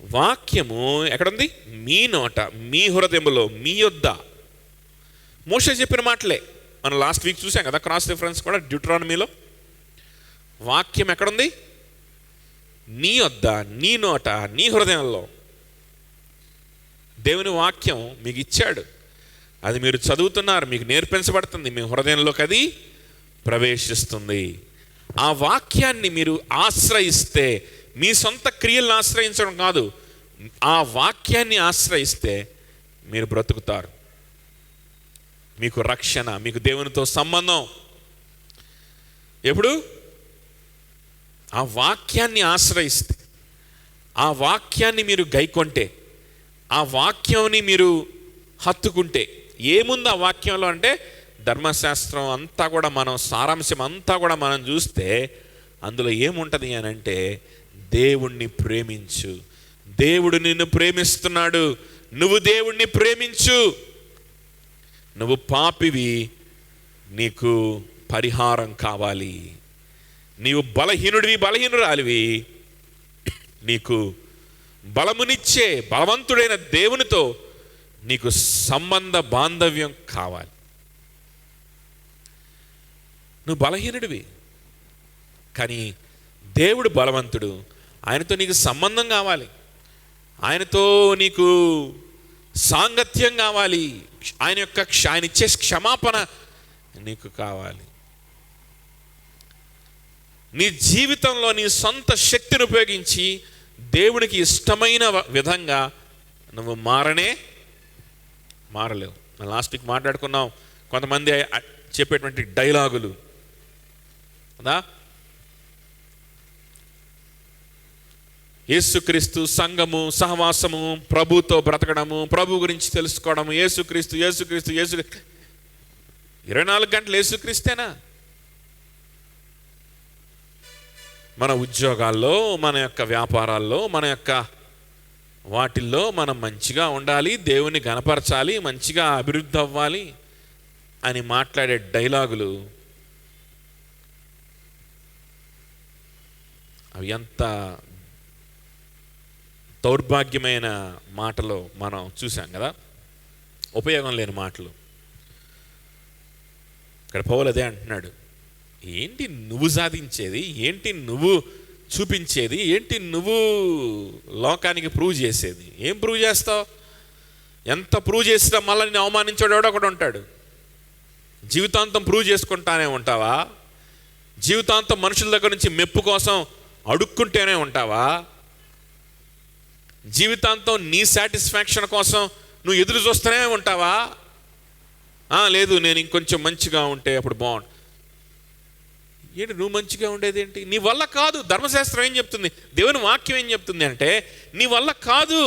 వాక్యము ఎక్కడుంది? మీ నోట, మీ హృదయములో, మీ యొద్ద. మోషే చెప్పిన మాటలే మనం లాస్ట్ వీక్ చూసాం కదా, క్రాస్ రిఫరెన్స్ కూడా డ్యూటరానమీలో. వాక్యం ఎక్కడుంది? నీ యొద్ద, నీ నోట, నీ హృదయంలో. దేవుని వాక్యం మీకు ఇచ్చాడు, అది మీరు చదువుతున్నారు, మీకు నేర్పించబడుతుంది, మీ హృదయంలోకి అది ప్రవేశిస్తుంది. ఆ వాక్యాన్ని మీరు ఆశ్రయిస్తే, మీ సొంత క్రియలను ఆశ్రయించడం కాదు, ఆ వాక్యాన్ని ఆశ్రయిస్తే మీరు బ్రతుకుతారు. మీకు రక్షణ, మీకు దేవునితో సంబంధం. ఎప్పుడు? ఆ వాక్యాన్ని ఆశ్రయిస్తే, ఆ వాక్యాన్ని మీరు గైకొంటే, ఆ వాక్యాన్ని మీరు హత్తుకుంటే. ఏముంది ఆ వాక్యంలో అంటే, ధర్మశాస్త్రం అంతా కూడా మనం, సారాంశం అంతా కూడా మనం చూస్తే అందులో ఏముంటుంది అని అంటే, దేవుణ్ణి ప్రేమించు, దేవుడు నిన్ను ప్రేమిస్తున్నాడు, నువ్వు దేవుణ్ణి ప్రేమించు, నువ్వు పాపివి, నీకు పరిహారం కావాలి, నీవు బలహీనుడివి, బలహీనురాలివి, నీకు బలమునిచ్చే బలవంతుడైన దేవునితో నీకు సంబంధ బాంధవ్యం కావాలి. నువ్వు బలహీనుడివి, కానీ దేవుడు బలవంతుడు, ఆయనతో నీకు సంబంధం కావాలి, ఆయనతో నీకు సాంగత్యం కావాలి, ఆయన ఇచ్చే క్షమాపణ నీకు కావాలి. నీ జీవితంలో నీ సొంత శక్తిని ఉపయోగించి దేవునికి ఇష్టమైన విధంగా నువ్వు మారలేవు. లాస్ట్ వీక్ మాట్లాడుకున్నాం, కొంతమంది చెప్పేటువంటి డైలాగులు కదా, యేసుక్రీస్తు, సంఘము, సహవాసము, ప్రభుతో బ్రతకడము, ప్రభు గురించి తెలుసుకోవడము, యేసుక్రీస్తు 24 గంటలు యేసుక్రీస్తేనా? మన ఉద్యోగాల్లో, మన యొక్క వ్యాపారాల్లో, మన యొక్క వాటిల్లో మనం మంచిగా ఉండాలి, దేవుని గణపరచాలి, మంచిగా అభివృద్ధి అవ్వాలి అని మాట్లాడే డైలాగులు అవి ఎంత దౌర్భాగ్యమైన మాటలు మనం చూసాం కదా, ఉపయోగం లేని మాటలు. ఇక్కడ పౌలు అదే అంటున్నాడు, ఏంటి నువ్వు సాధించేది, ఏంటి నువ్వు చూపించేది, ఏంటి నువ్వు లోకానికి ప్రూవ్ చేసేది? ఏం ప్రూవ్ చేస్తావు? ఎంత ప్రూవ్ చేసినా మళ్ళీ నేను అవమానించాడు ఒకడు ఉంటాడు. జీవితాంతం ప్రూవ్ చేసుకుంటానే ఉంటావా? జీవితాంతం మనుషుల దగ్గర నుంచి మెప్పు కోసం అడుక్కుంటేనే ఉంటావా? జీవితాంతం నీ సాటిస్ఫాక్షన్ కోసం నువ్వు ఎదురు చూస్తూనే ఉంటావా? లేదు, నేను ఇంకొంచెం మంచిగా ఉంటే అప్పుడు బాగుండు. ఏంటి నువ్వు మంచిగా ఉండేది ఏంటి? నీ వల్ల కాదు. ధర్మశాస్త్రం ఏం చెప్తుంది, దేవుని వాక్యం ఏం చెప్తుంది అంటే, నీ వల్ల కాదు.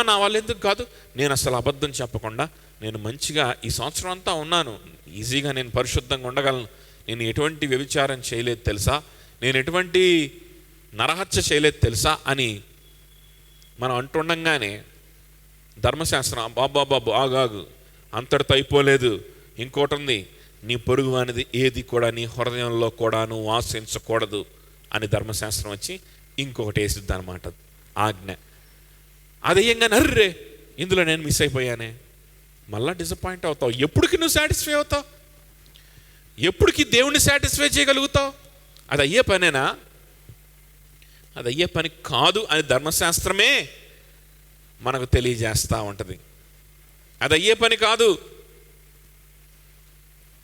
నా వల్ల ఎందుకు కాదు? నేను అసలు అబద్ధం చెప్పకుండా నేను మంచిగా ఈ సంవత్సరం అంతా ఉన్నాను, ఈజీగా నేను పరిశుద్ధంగా ఉండగలను, నేను ఎటువంటి వ్యభిచారం చేయలేదు తెలుసా, నేను ఎటువంటి నరహత్య చేయలేదు తెలుసా అని మనం అంటుండగానే ధర్మశాస్త్రం బాబు ఆగాగు, అంతటితో అయిపోలేదు, ఇంకోటి ఉంది, నీ పొరుగు అనేది ఏది కూడా నీ హృదయంలో కూడా నువ్వు ఆశించకూడదు అని ధర్మశాస్త్రం వచ్చి ఇంకొకటి వేసిద్ది అనమాట, ఆజ్ఞ. అదేయంగా నర్రే ఇందులో నేను మిస్ అయిపోయానే, మళ్ళా డిసప్పాయింట్ అవుతావు. ఎప్పటికి నువ్వు సాటిస్ఫై అవుతావు? ఎప్పటికి దేవుణ్ణి సాటిస్ఫై చేయగలుగుతావు? అది అయ్యే పనేనా? అది అయ్యే పని కాదు అని ధర్మశాస్త్రమే మనకు తెలియజేస్తూ ఉంటుంది. అది అయ్యే పని కాదు.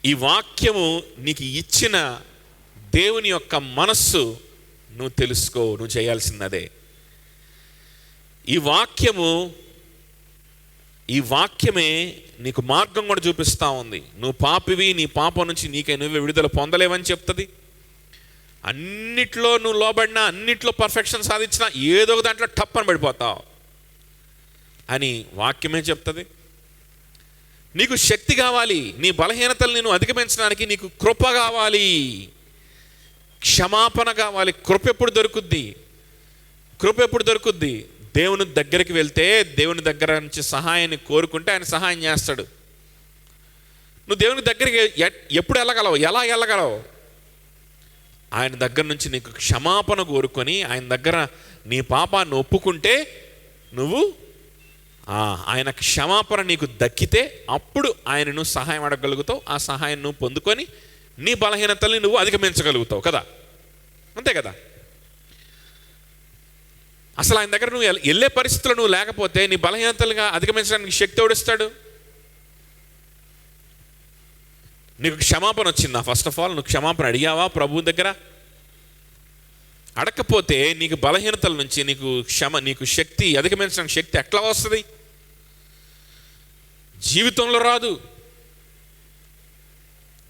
ఈ వాక్యము నీకు ఇచ్చిన దేవుని యొక్క మనస్సు నువ్వు తెలుసుకో, నువ్వు చేయాల్సిందే. ఈ వాక్యమే నీకు మార్గం కూడా చూపిస్తూ ఉంది. నువ్వు పాపివి, నీ పాపం నుంచి నీకే నువ్వే విడుదల పొందలేవని చెప్తుంది. అన్నిట్లో నువ్వు లోబడినా, అన్నిట్లో పర్ఫెక్షన్ సాధించినా ఏదో ఒక దాంట్లో టప్పని పడిపోతావు అని వాక్యమే చెప్తుంది. నీకు శక్తి కావాలి, నీ బలహీనతలు నేను అధిగమించడానికి నీకు కృప కావాలి, క్షమాపణ కావాలి. కృప ఎప్పుడు దొరుకుద్ది? దేవుని దగ్గరికి వెళ్తే, దేవుని దగ్గర నుంచి సహాయాన్ని కోరుకుంటే ఆయన సహాయం చేస్తాడు. నువ్వు దేవుని దగ్గరికి ఎప్పుడు వెళ్ళగలవు? ఎలా వెళ్ళగలవు? ఆయన దగ్గర నుంచి నీకు క్షమాపణ కోరుకొని ఆయన దగ్గర నీ పాపాన్ని ఒప్పుకుంటే నువ్వు ఆయన క్షమాపణ నీకు దక్కితే అప్పుడు ఆయనను సహాయం అడగగలుగుతావు. ఆ సహాయం నువ్వు పొందుకొని నీ బలహీనతల్ని నువ్వు అధిగమించగలుగుతావు కదా, అంతే కదా. అసలు ఆయన దగ్గర నువ్వు వెళ్ళే పరిస్థితులు నువ్వు లేకపోతే నీ బలహీనతలుగా అధిగమించడానికి శక్తి ఎవడిస్తాడు? నీకు క్షమాపణ వచ్చిందా? ఫస్ట్ ఆఫ్ ఆల్ నువ్వు క్షమాపణ అడిగావా ప్రభువు దగ్గర? అడగకపోతే నీకు బలహీనతల నుంచి నీకు శక్తి అధిగమించడానికి శక్తి ఎట్లా వస్తుంది? జీవితంలో రాదు.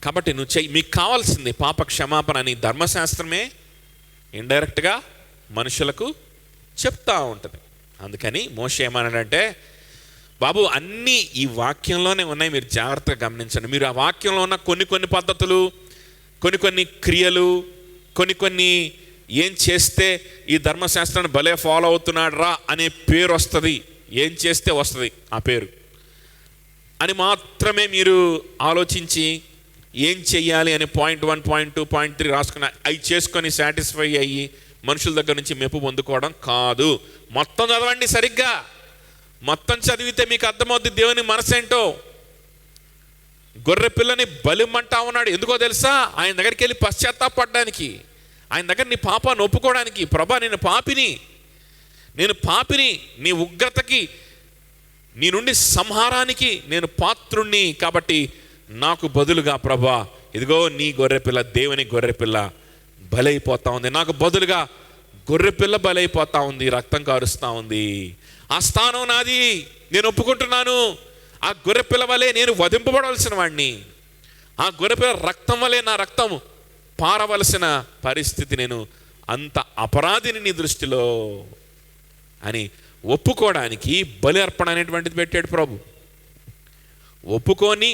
కాబట్టి మీకు కావాల్సింది పాప క్షమాపణ అని ధర్మశాస్త్రమే ఇండైరెక్ట్గా మనుషులకు చెప్తా ఉంటుంది. అందుకని మోషే ఏమన్నాడంటే, బాబు అన్నీ ఈ వాక్యంలోనే ఉన్నాయి, మీరు జాగ్రత్తగా గమనించండి. మీరు ఆ వాక్యంలో ఉన్న కొన్ని పద్ధతులు, కొన్ని క్రియలు, కొన్ని ఏం చేస్తే ఈ ధర్మశాస్త్రాన్ని భలే ఫాలో అవుతున్నాడు రా అనే పేరు వస్తుంది, ఏం చేస్తే వస్తుంది ఆ పేరు అని మాత్రమే మీరు ఆలోచించి ఏం చెయ్యాలి అని పాయింట్ 1, పాయింట్ 2, పాయింట్ 3 రాసుకుని అవి చేసుకొని సాటిస్ఫై అయ్యి మనుషుల దగ్గర నుంచి మెప్పు పొందుకోవడం కాదు. మొత్తం చదవండి సరిగ్గా. మొత్తం చదివితే మీకు అర్థమవుద్ది దేవుని మనసేంటో. గొర్రె పిల్లని బలిమంటా ఉన్నాడు, ఎందుకో తెలుసా? ఆయన దగ్గరికి వెళ్ళి పశ్చాత్తాపడడానికి, ఆయన దగ్గర నీ పాపాన్ని ఒప్పుకోవడానికి. ప్రభా నేను పాపిని, నీ ఉగ్రతకి, నీ నుండి సంహారానికి నేను పాత్రుణ్ణి, కాబట్టి నాకు బదులుగా ప్రభా ఇదిగో నీ గొర్రెపిల్ల, దేవుని గొర్రెపిల్ల బలైపోతా ఉంది, నాకు బదులుగా గొర్రెపిల్ల బలైపోతా ఉంది, రక్తం కారుస్తూ ఉంది. ఆ స్థానం నాది, నేను ఒప్పుకుంటున్నాను. ఆ గొర్రెపిల్ల వలె నేను వధింపబడవలసిన వాడిని, ఆ గొర్రెపిల్ల రక్తం వలె నా రక్తం పారవలసిన పరిస్థితి, నేను అంత అపరాధిని నీ దృష్టిలో అని ఒప్పుకోవడానికి బలి అర్పణ అనేటువంటిది పెట్టాడు ప్రభు. ఒప్పుకొని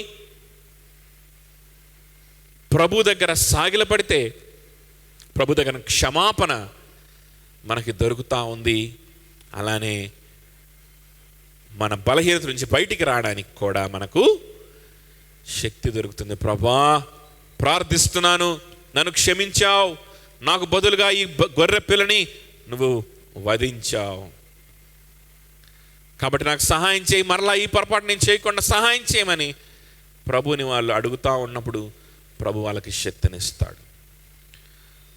ప్రభు దగ్గర సాగిలపడితే ప్రభు దగ్గర క్షమాపణ మనకి దొరుకుతూ ఉంది. అలానే మన బలహీనత నుంచి బయటికి రావడానికి కూడా మనకు శక్తి దొరుకుతుంది. ప్రభా ప్రార్థిస్తున్నాను, నన్ను క్షమించావు, నాకు బదులుగా ఈ గొర్రె పిల్లని నువ్వు వధించావు, కాబట్టి నాకు సహాయం చేయి, మరలా ఈ పొరపాటు నేను చేయకుండా సహాయం చేయమని ప్రభుని వాళ్ళు అడుగుతూ ఉన్నప్పుడు ప్రభు వాళ్ళకి శక్తినిస్తాడు,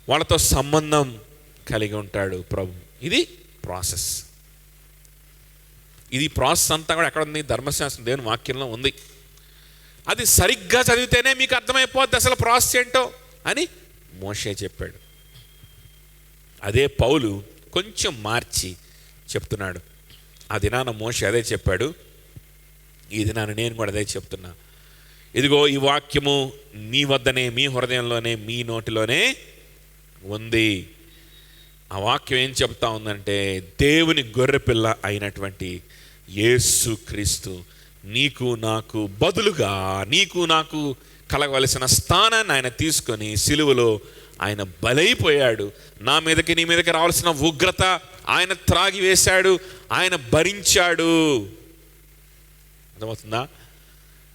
వాళ్ళతో సంబంధం కలిగి ఉంటాడు ప్రభు. ఇది ప్రాసెస్ అంతా కూడా ఎక్కడ ఉంది? ధర్మశాస్త్రం, దేవుని వాక్యంలో ఉంది. అది సరిగ్గా చదివితేనే మీకు అర్థమైపోద్ది అసలు ప్రాసెస్ ఏంటో అని మోషే చెప్పాడు. అదే పౌలు కొంచెం మార్చి చెప్తున్నాడు. ఆ దినాన మోషే అదే చెప్పాడు, ఈ దినాన నేను కూడా అదే చెప్తున్నా. ఇదిగో ఈ వాక్యము మీ వద్దనే, మీ హృదయంలోనే, మీ నోటిలోనే ఉంది. ఆ వాక్యం ఏం చెప్తా ఉందంటే, దేవుని గొర్రెపిల్ల అయినటువంటి యేసు క్రీస్తు నీకు నాకు బదులుగా, నీకు నాకు కలగవలసిన స్థానాన్ని ఆయన తీసుకొని సిలువలో ఆయన బలైపోయాడు. నా మీదకి నీ మీదకి రావాల్సిన ఉగ్రత ఆయన త్రాగి వేశాడు, ఆయన భరించాడు. అర్థమవుతుందా?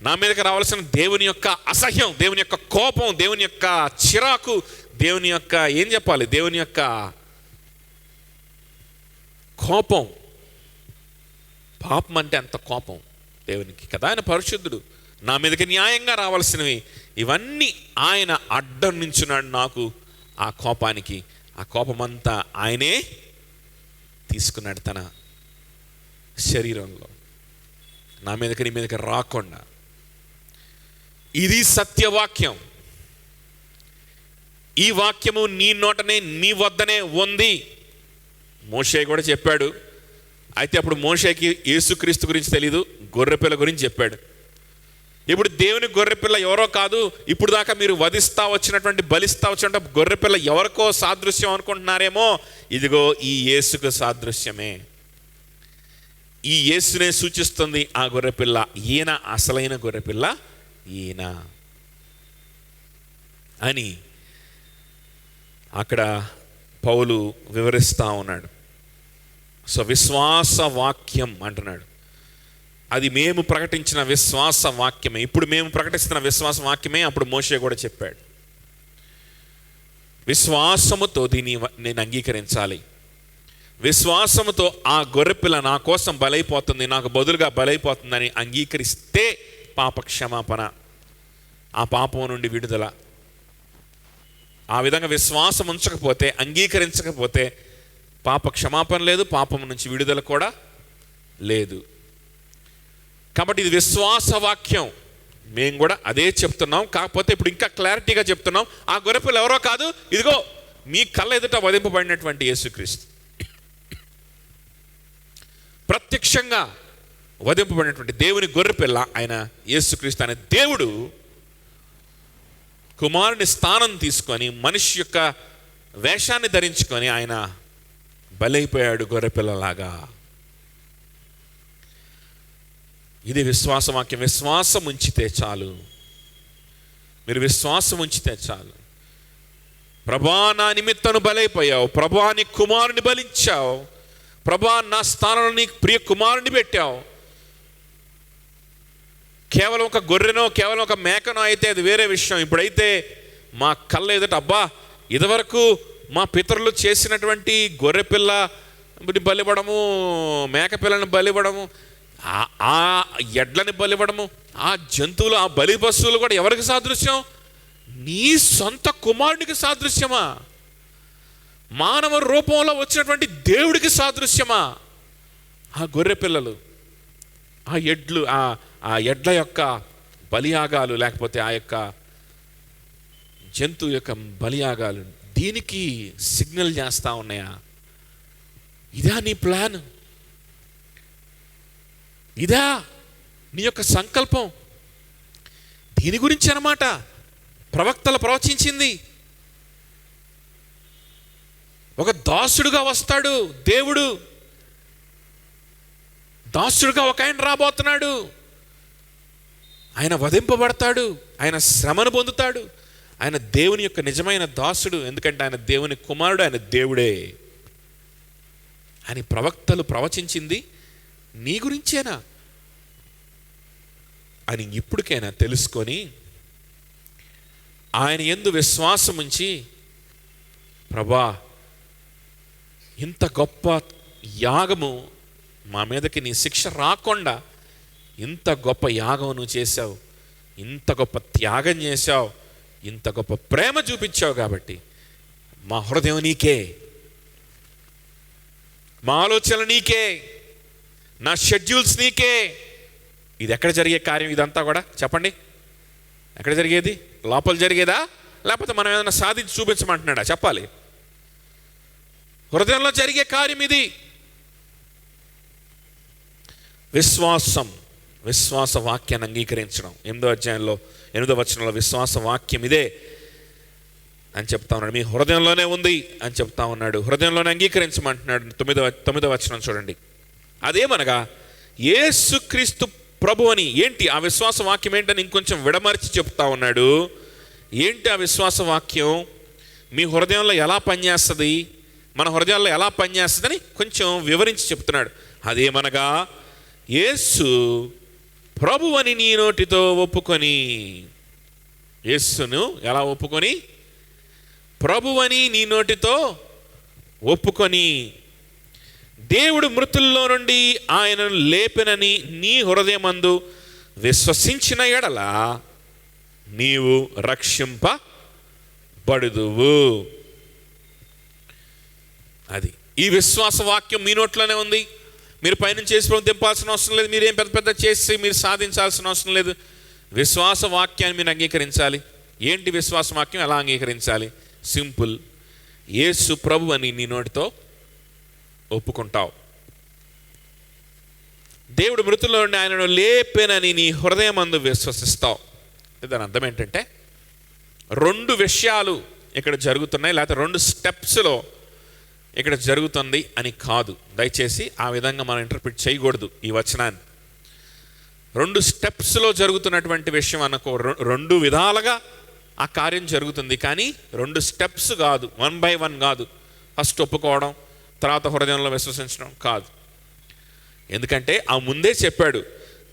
నా మీదకి రావాల్సిన దేవుని యొక్క అసహ్యం, దేవుని యొక్క కోపం, దేవుని యొక్క చిరాకు, దేవుని యొక్క ఏం చెప్పాలి, దేవుని యొక్క కోపం. పాపం అంటే అంత కోపం దేవునికి కదా, ఆయన పరిశుద్ధుడు. నా మీదకి న్యాయంగా రావాల్సినవి ఇవన్నీ ఆయన అడ్డం నుంచున్నాడు నాకు. ఆ కోపానికి, ఆ కోపమంతా ఆయనే తీసుకున్నాడు తన శరీరంలో, నా మీదకి నీ మీదకి రాకుండా. ఇది సత్యవాక్యం. ఈ వాక్యము నీ నోటనే, నీ వద్దనే ఉంది. మోషే కూడా చెప్పాడు. అయితే అప్పుడు మోషేకి యేసుక్రీస్తు గురించి తెలీదు, గొర్రెపిల్ల గురించి చెప్పాడు. ఇప్పుడు దేవుని గొర్రెపిల్ల ఎవరో కాదు, ఇప్పుడు దాకా మీరు వధిస్తా వచ్చినటువంటి, బలిస్తా వచ్చినటువంటి గొర్రెపిల్ల ఎవరికో సాదృశ్యం అనుకుంటున్నారేమో, ఇదిగో ఈ యేసుకు సాదృశ్యమే. ఈ యేసునే సూచిస్తుంది ఆ గొర్రెపిల్ల. ఈయన అసలైన గొర్రెపిల్ల ఈయన అని అక్కడ పౌలు వివరిస్తూ ఉన్నాడు. సో విశ్వాస వాక్యం అంటున్నాడు, అది మేము ప్రకటించిన విశ్వాస వాక్యమే. ఇప్పుడు మేము ప్రకటిస్తున్న విశ్వాస వాక్యమే అప్పుడు మోషే కూడా చెప్పాడు. విశ్వాసముతో దీన్ని నేను అంగీకరించాలి. విశ్వాసముతో ఆ గొర్రెపిల్ల నా కోసం బలైపోతుంది, నాకు బదులుగా బలైపోతుందని అంగీకరిస్తే పాప క్షమాపణ, ఆ పాపం నుండి విడుదల. ఆ విధంగా విశ్వాసం ఉంచకపోతే, అంగీకరించకపోతే పాప క్షమాపణ లేదు, పాపం నుంచి విడుదల కూడా లేదు. కాబట్టి ఇది విశ్వాస వాక్యం. మేము కూడా అదే చెప్తున్నాం, కాకపోతే ఇప్పుడు ఇంకా క్లారిటీగా చెప్తున్నాం. ఆ గొర్రెపిల్ల ఎవరో కాదు, ఇదిగో మీ కళ్ళ ఎదుట వధింపబడినటువంటి యేసుక్రీస్తు, ప్రత్యక్షంగా వధింపబడినటువంటి దేవుని గొర్రెపిల్ల ఆయన యేసుక్రీస్తు అనే దేవుడు కుమారుని స్థానం తీసుకొని మనిషి యొక్క వేషాన్ని ధరించుకొని ఆయన బలైపోయాడు గొర్రెపిల్లలాగా. ఇది విశ్వాసవాక్యం. విశ్వాసం ఉంచితే చాలు, మీరు విశ్వాసం ఉంచితే చాలు. ప్రభా నా నిమిత్తను బలైపోయావు, ప్రభా నీ కుమారుని బలించావు, ప్రభా నా స్థానంలో నీ ప్రియ కుమారుని పెట్టావు. కేవలం ఒక గొర్రెనో కేవలం ఒక మేకనో అయితే అది వేరే విషయం. ఇప్పుడైతే మా కళ్ళ ఎదుట అబ్బా ఇదివరకు మా పితరులు చేసినటువంటి గొర్రెపిల్ల బలివ్వడము, మేకపిల్లని బలివ్వడము, ఆ ఎడ్లని బలివ్వడము, ఆ జంతువులు, ఆ బలి పశువులు కూడా ఎవరికి సాదృశ్యం? నీ సొంత కుమారుడికి సాదృశ్యమా? మానవ రూపంలో వచ్చినటువంటి దేవుడికి సాదృశ్యమా ఆ గొర్రె పిల్లలు, ఆ ఎడ్లు, ఆ ఎడ్ల యొక్క బలియాగాలు, లేకపోతే ఆ యొక్క జంతువు యొక్క బలియాగాలు దీనికి సిగ్నల్ చేస్తా ఉన్నాయా? ఇదా నీ ప్లాన్? ఇదా నీ యొక్క సంకల్పం? దీని గురించి అన్నమాట ప్రవక్తలు ప్రవచించింది. ఒక దాసుడుగా వస్తాడు దేవుడు, దాసుడుగా ఒక ఆయన రాబోతున్నాడు. ఆయన వధింపబడతాడు, ఆయన శ్రమను పొందుతాడు, ఆయన దేవుని యొక్క నిజమైన దాసుడు. ఎందుకంటే ఆయన దేవుని కుమారుడు, ఆయన దేవుడే అని ప్రవక్తలు ప్రవచించింది నీ గురించేనా అని ఇప్పటికైనా తెలుసుకొని ఆయన యందు విశ్వాసం ఉంచి, ప్రభా ఇంత గొప్ప యాగము మా మీదకి నీ శిక్ష రాకుండా ఇంత గొప్ప యాగం నువ్వు చేశావు, ఇంత గొప్ప త్యాగం చేశావు, ఇంత గొప్ప ప్రేమ చూపించావు కాబట్టి మా హృదయం నీకే, మా ఆలోచనలు నీకే, నా షెడ్యూల్స్ నీకే. ఇది ఎక్కడ జరిగే కార్యం ఇదంతా కూడా? చెప్పండి, ఎక్కడ జరిగేది? లోపల జరిగేదా లేకపోతే మనం ఏదైనా సాధించి చూపించమంటున్నాడా? చెప్పాలి. హృదయంలో జరిగే కార్యం ఇది. విశ్వాసం, విశ్వాస వాక్యాన్ని అంగీకరించడం. 8వ అధ్యాయంలో 8వ వచనంలో విశ్వాస వాక్యం ఇదే అని చెప్తా ఉన్నాడు. మీ హృదయంలోనే ఉంది అని చెప్తా ఉన్నాడు. హృదయంలోనే అంగీకరించమంటున్నాడు. 9వ వచనం చూడండి. అదేమనగా యేసుక్రీస్తు ప్రభు అని. ఏంటి ఆ విశ్వాస వాక్యం ఏంటని ఇంకొంచెం విడమర్చి చెప్తా ఉన్నాడు. ఏంటి ఆ విశ్వాస వాక్యం? మీ హృదయంలో ఎలా పనిచేస్తుంది, మన హృదయాల్లో ఎలా పనిచేస్తుందని కొంచెం వివరించి చెప్తున్నాడు. అదేమనగా యేసు ప్రభు అని నీ నోటితో ఒప్పుకొని, యేసును ఎలా ఒప్పుకొని? ప్రభు అని నీ నోటితో ఒప్పుకొని, దేవుడు మృతుల్లో నుండి ఆయనను లేపెనని నీ హృదయమందు విశ్వసించిన ఎడల నీవు రక్షింపబడుదువు. అది ఈ విశ్వాస వాక్యం మీ నోట్లోనే ఉంది. మీరు పైనుంచి చేసి దింపాల్సిన అవసరం లేదు, మీరేం పెద్ద పెద్ద చేసి మీరు సాధించాల్సిన అవసరం లేదు. విశ్వాస వాక్యాన్ని మీరు అంగీకరించాలి. ఏంటి విశ్వాస వాక్యం? ఎలా అంగీకరించాలి? సింపుల్. యేసు ప్రభు అని నీ నోటితో ఒప్పుకుంటావు, దేవుడు మృతుల్లో ఉండి ఆయనను లేపెనని నీ హృదయమందు విశ్వసిస్తావు. దాని అర్థం ఏంటంటే 2 విషయాలు ఇక్కడ జరుగుతున్నాయి, లేకపోతే 2 స్టెప్స్లో ఇక్కడ జరుగుతుంది అని కాదు. దయచేసి ఆ విధంగా మనం ఇంటర్ప్రిట్ చేయకూడదు ఈ వచనాన్ని. 2 స్టెప్స్లో జరుగుతున్నటువంటి విషయం అనుకో. 2 విధాలుగా ఆ కార్యం జరుగుతుంది, కానీ 2 స్టెప్స్ కాదు, 1 by 1 కాదు. ఫస్ట్ ఒప్పుకోవడం, తర్వాత హృదయంలో విశ్వసించడం కాదు. ఎందుకంటే ఆ ముందే చెప్పాడు,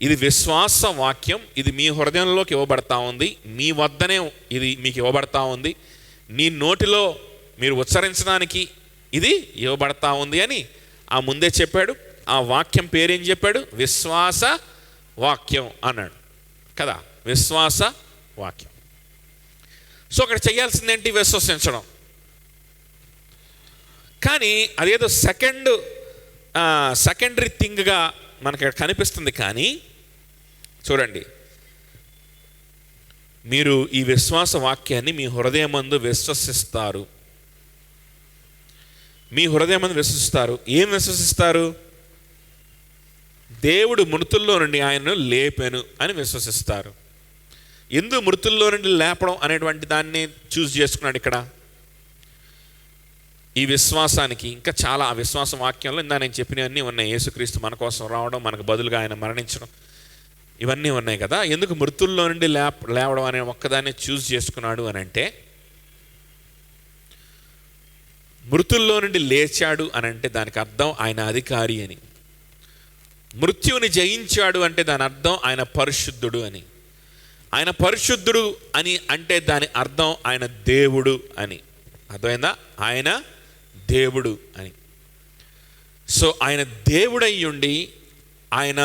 ఇది విశ్వాస వాక్యం, ఇది మీ హృదయంలోకి ఇవ్వబడతా ఉంది, మీ వద్దనే ఇది మీకు ఇవ్వబడతా ఉంది. నీ నోటిలో మీరు ఉచ్చరించడానికి ఇది ఇవ్వబడతా ఉంది అని ఆ ముందే చెప్పాడు. ఆ వాక్యం పేరేం చెప్పాడు? విశ్వాస వాక్యం అన్నాడు కదా, విశ్వాస వాక్యం. సో అక్కడ చేయాల్సిందేంటి? విశ్వసించడం. కానీ అదేదో సెకండరీ థింగ్గా మనకి ఇక్కడ కనిపిస్తుంది. కానీ చూడండి, మీరు ఈ విశ్వాస వాక్యాన్ని మీ హృదయమందు విశ్వసిస్తారు. మీ హృదయమందు విశ్వసిస్తారు. ఏం విశ్వసిస్తారు? దేవుడు మృతుల్లో నుండి ఆయనను లేపెను అని విశ్వసిస్తారు. ఎందుకు మృతుల్లో నుండి లేపడం అనేటువంటి దాన్ని చూస్ చేసుకున్నాడు ఇక్కడ ఈ విశ్వాసానికి? ఇంకా చాలా ఆ విశ్వాస వాక్యంలో ఇందా నేను చెప్పినవన్నీ ఉన్నాయి. యేసుక్రీస్తు మన కోసం రావడం, మనకు బదులుగా ఆయన మరణించడం, ఇవన్నీ ఉన్నాయి కదా. ఎందుకు మృతుల్లో నుండి లేవడం అనే ఒక్కదాన్ని చూస్ చేసుకున్నాడు అని అంటే, మృతుల్లో నుండి లేచాడు అని అంటే దానికి అర్థం ఆయన అధికారి అని. మృత్యువుని జయించాడు అంటే దాని అర్థం ఆయన పరిశుద్ధుడు అని. ఆయన పరిశుద్ధుడు అని అంటే దాని అర్థం ఆయన దేవుడు అని. అర్థమైందా? ఆయన దేవుడు అని. సో ఆయన దేవుడై ఉండి ఆయన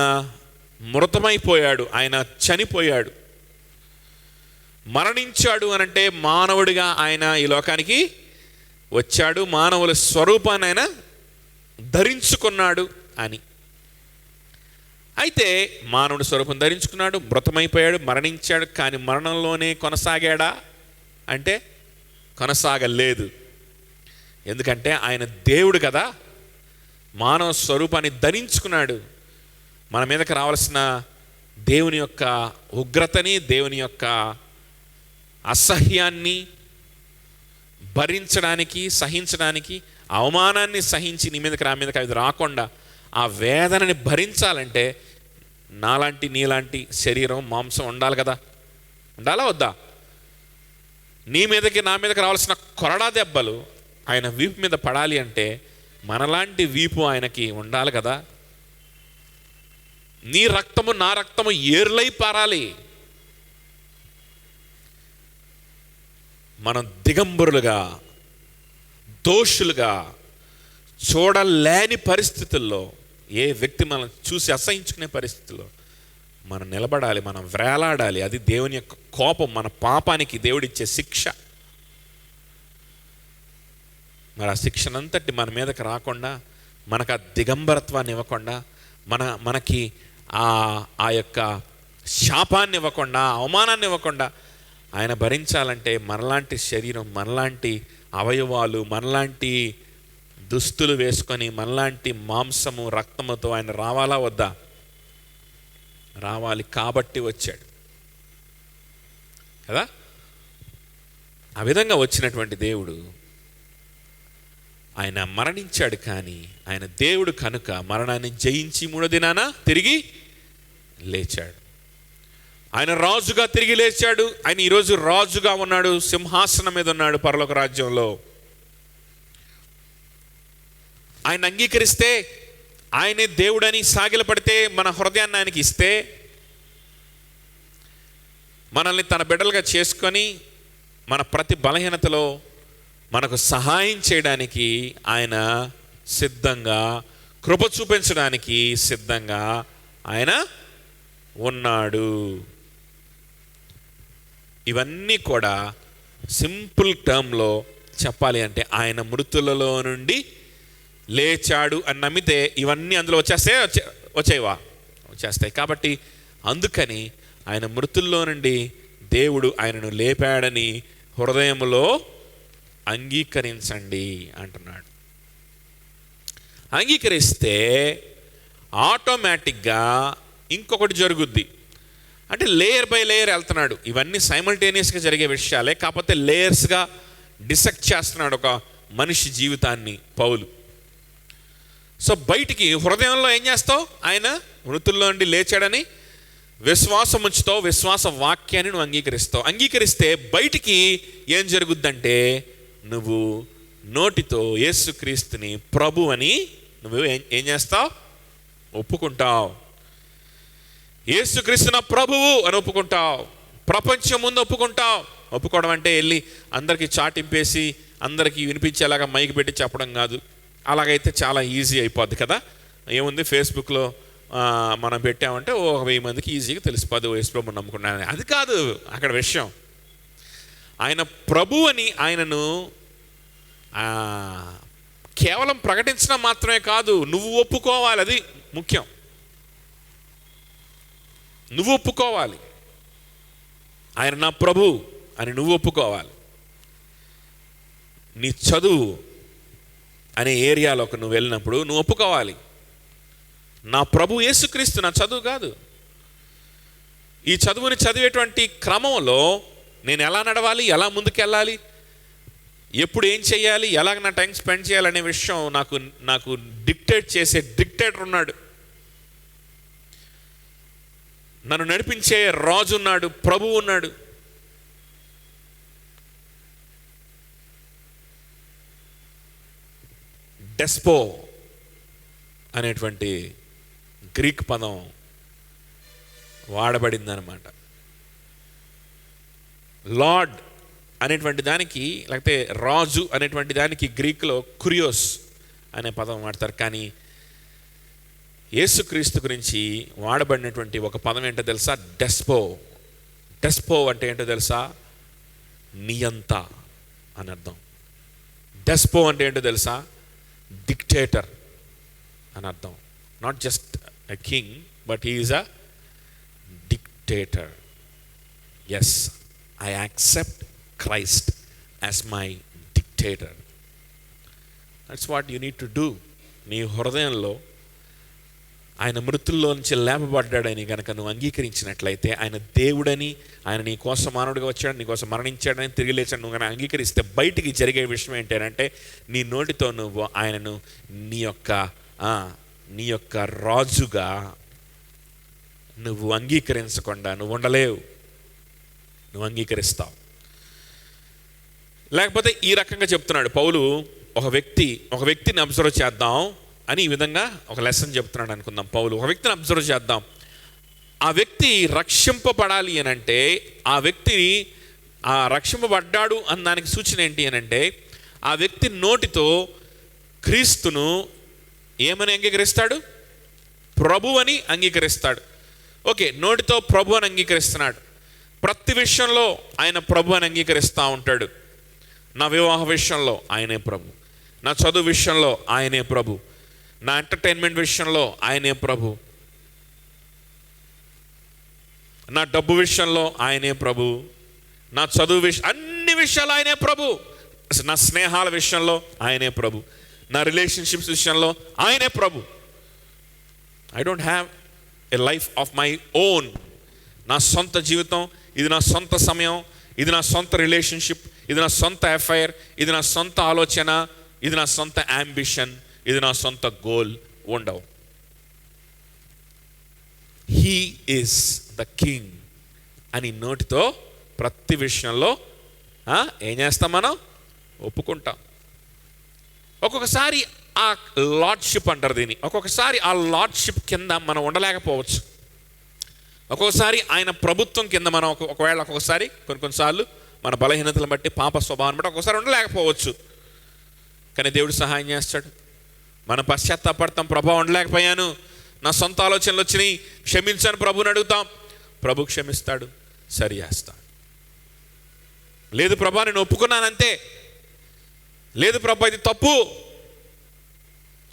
మృతమైపోయాడు, ఆయన చనిపోయాడు, మరణించాడు అనంటే మానవుడిగా ఆయన ఈ లోకానికి వచ్చాడు, మానవుల స్వరూపాన్ని ఆయన ధరించుకున్నాడు అని. అయితే మానవుడి స్వరూపం ధరించుకున్నాడు, మృతమైపోయాడు, మరణించాడు. కానీ మరణంలోనే కొనసాగాడా అంటే కొనసాగలేదు. ఎందుకంటే ఆయన దేవుడు కదా, మానవ స్వరూపాన్ని ధరించుకున్నాడు. మన మీదకి రావాల్సిన దేవుని యొక్క ఉగ్రతని, దేవుని యొక్క అసహ్యాన్ని భరించడానికి, సహించడానికి, అవమానాన్ని సహించి నీ మీదకి అది రాకుండా ఆ వేదనని భరించాలంటే నాలాంటి నీలాంటి శరీరం, మాంసం ఉండాలి కదా. ఉండాలా వద్దా? నీ మీదకి నా మీదకి రావాల్సిన కొరడా దెబ్బలు ఆయన వీపు మీద పడాలి అంటే మనలాంటి వీపు ఆయనకి ఉండాలి కదా. నీ రక్తము నా రక్తము ఏర్లై పారాలి. మనం దిగంబరులుగా, దోషులుగా, చూడలేని పరిస్థితుల్లో, ఏ వ్యక్తి మనం చూసి అసహించుకునే పరిస్థితుల్లో మనం నిలబడాలి, మనం వేలాడాలి. అది దేవుని యొక్క కోపం, మన పాపానికి దేవుడిచ్చే శిక్ష. మరి ఆ శిక్షనంతటి మన మీదకి రాకుండా, మనకు ఆ దిగంబరత్వాన్ని ఇవ్వకుండా, మనకి ఆ యొక్క శాపాన్ని ఇవ్వకుండా, అవమానాన్ని ఇవ్వకుండా ఆయన భరించాలంటే మనలాంటి శరీరం, మనలాంటి అవయవాలు, మనలాంటి దుస్తులు వేసుకొని, మనలాంటి మాంసము రక్తముతో ఆయన రావాలా వద్దా? రావాలి. కాబట్టి వచ్చాడు కదా. ఆ విధంగా వచ్చినటువంటి దేవుడు ఆయన మరణించాడు. కానీ ఆయన దేవుడు కనుక మరణాన్ని జయించి 3వ దినాన తిరిగి లేచాడు. ఆయన రాజుగా తిరిగి లేచాడు. ఆయన ఈరోజు రాజుగా ఉన్నాడు, సింహాసనం మీద ఉన్నాడు పరలోక రాజ్యంలో. ఆయన అంగీకరిస్తే, ఆయనే దేవుడని సాగిలపడితే, మన హృదయాన్ని ఆయనకి ఇస్తే, మనల్ని తన బిడ్డలుగా చేసుకొని మన ప్రతి బలహీనతలో మనకు సహాయం చేయడానికి ఆయన సిద్ధంగా, కృప చూపించడానికి సిద్ధంగా ఆయన ఉన్నాడు. ఇవన్నీ కూడా సింపుల్ టర్మ్లో చెప్పాలి అంటే ఆయన మృతులలో నుండి లేచాడు అని నమ్మితే ఇవన్నీ అందులో వచ్చేస్తాయి. కాబట్టి అందుకని ఆయన మృతుల్లో నుండి దేవుడు ఆయనను లేపాడని హృదయంలో అంగీకరించండి అంటున్నాడు. అంగీకరిస్తే ఆటోమేటిక్గా ఇంకొకటి జరుగుద్ది. అంటే లేయర్ బై లేయర్ వెళ్తున్నాడు. ఇవన్నీ సైమల్టేనియస్గా జరిగే విషయాలే, కాకపోతే లేయర్స్గా డిసెక్ట్ చేస్తున్నాడు ఒక మనిషి జీవితాన్ని పౌలు. సో బయటికి హృదయంలో ఏం చేస్తావు? ఆయన మృతుల్లో నుండి లేచాడని విశ్వాసం ఉంచుతావు, విశ్వాస వాక్యాన్ని నువ్వు అంగీకరిస్తావు. అంగీకరిస్తే బయటికి ఏం జరుగుద్దంటే నువ్వు నోటితో యేసుక్రీస్తుని ప్రభు అని నువ్వు ఏం చేస్తావు? ఒప్పుకుంటావు. యేసుక్రీస్తు నా ప్రభువు అని ఒప్పుకుంటావు. ప్రపంచం ముందు ఒప్పుకుంటావు. ఒప్పుకోవడం అంటే వెళ్ళి అందరికీ చాటింపేసి అందరికీ వినిపించేలాగా మైక్ పెట్టి చెప్పడం కాదు. అలాగైతే చాలా ఈజీ అయిపోద్ది కదా. ఏముంది, ఫేస్బుక్లో మనం పెట్టామంటే 1000 మందికి ఈజీగా తెలిసిపోద్ది యేసు ప్రభువుని నమ్ముకున్నానని. అది కాదు అక్కడ విషయం. ఆయన ప్రభు అని ఆయనను కేవలం ప్రకటించడం మాత్రమే కాదు, నువ్వు ఒప్పుకోవాలి. అది ముఖ్యం. నువ్వు ఒప్పుకోవాలి, ఆయన నా ప్రభు అని నువ్వు ఒప్పుకోవాలి. నీ చదువు అనే ఏరియాలోకి నువ్వు వెళ్ళినప్పుడు నువ్వు ఒప్పుకోవాలి, నా ప్రభు యేసుక్రీస్తు, నా చదువు కాదు. ఈ చదువుని చదివేటువంటి క్రమంలో నేను ఎలా నడవాలి, ఎలా ముందుకెళ్ళాలి, ఎప్పుడు ఏం చేయాలి, ఎలాగ నా టైం స్పెండ్ చేయాలనే విషయం నాకు డిక్టేట్ చేసే డిక్టేటర్ ఉన్నాడు. నన్ను నడిపించే రాజు ఉన్నాడు, ప్రభువు ఉన్నాడు. డెస్పో అనేటువంటి గ్రీక్ పదం వాడబడిందనమాట. లార్డ్ అనేటువంటి దానికి, లేకపోతే రాజు అనేటువంటి దానికి గ్రీక్లో కురియోస్ అనే పదం వాడతారు. కానీ యేసుక్రీస్తు గురించి వాడబడినటువంటి ఒక పదం ఏంటో తెలుసా? డెస్పో. డెస్పో అంటే ఏంటో తెలుసా? నియంత అని అర్థం. డెస్పో అంటే ఏంటో తెలుసా? డిక్టేటర్ అని అర్థం. Not just a king, but he is a dictator. Yes, I accept Christ as my dictator. That's what you need to do. నీ హృదయంలో ఆయన మృతుల్లో నుంచి లేపబడ్డాడని కనుక నువ్వు అంగీకరించినట్లయితే, ఆయన దేవుడని, ఆయన నీ కోసం మానవుడిగా వచ్చాడని, నీ కోసం మరణించాడని, తిరిగి లేచాడు నువ్వు కనుక అంగీకరిస్తే, బయటికి జరిగే విషయం ఏంటంటే నీ నోటితో నువ్వు ఆయనను నీ యొక్క రాజుగా నువ్వు అంగీకరించకుండా నువ్వు ఉండలేవు. నువ్వు అంగీకరిస్తావు. లేకపోతే ఈ రకంగా చెప్తున్నాడు పౌలు, ఒక వ్యక్తిని అబ్జర్వ్ చేద్దాం అని ఈ విధంగా ఒక లెసన్ చెప్తున్నాడు అనుకుందాం. పౌలు ఒక వ్యక్తిని అబ్జర్వ్ చేద్దాం. ఆ వ్యక్తి రక్షింపబడాలి అని అంటే, ఆ వ్యక్తిని రక్షింపబడ్డాడు అన్నదానికి సూచన ఏంటి అని అంటే, ఆ వ్యక్తి నోటితో క్రీస్తును ఏమని అంగీకరిస్తాడు? ప్రభు అని అంగీకరిస్తాడు. ఓకే, నోటితో ప్రభు అని అంగీకరిస్తున్నాడు. ప్రతి విషయంలో ఆయన ప్రభు అని అంగీకరిస్తూ ఉంటాడు. నా వివాహ విషయంలో ఆయనే ప్రభు, నా చదువు విషయంలో ఆయనే ప్రభు, నా ఎంటర్టైన్మెంట్ విషయంలో ఆయనే ప్రభు, నా డబ్బు విషయంలో ఆయనే ప్రభు, నా చదువు అన్ని విషయాలు ఆయనే ప్రభు, నా స్నేహాల విషయంలో ఆయనే ప్రభు, నా రిలేషన్షిప్స్ విషయంలో ఆయనే ప్రభు. I don't have a life of my own. నా సొంత జీవితం, ఇది నా సొంత సమయం, ఇది నా సొంత రిలేషన్షిప్, ఇది నా సొంత ఎఫైర్, ఇది నా సొంత ఆలోచన, ఇది నా సొంత అంబిషన్, ఇది నా సొంత గోల్ ఉండవు. హీ ఈస్ ద కింగ్ అని నోటితో ప్రతి విషయంలో ఏం చేస్తాం? మనం ఒప్పుకుంటాం. ఒక్కొక్కసారి ఆ లార్డ్షిప్ అంటారు దీన్ని. ఒక్కొక్కసారి ఆ లార్డ్షిప్ కింద మనం ఉండలేకపోవచ్చు. ఒక్కొక్కసారి ఆయన ప్రభుత్వం కింద మనం ఒక్కొక్కసారి కొన్నిసార్లు మన బలహీనతలను బట్టి, పాప స్వభావాన్ని బట్టి ఒక్కొక్కసారి ఉండలేకపోవచ్చు. కానీ దేవుడు సహాయం చేస్తాడు. మన పశ్చాత్తాపడతాం, ప్రభు ఉండలేకపోయాను, నా సొంత ఆలోచనలు వచ్చినాయి, క్షమించాను ప్రభుని అడుగుతాం, ప్రభు క్షమిస్తాడు, సరి చేస్తాడు. లేదు ప్రభా నేను ఒప్పుకున్నానంతే, లేదు ప్రభా ఇది తప్పు.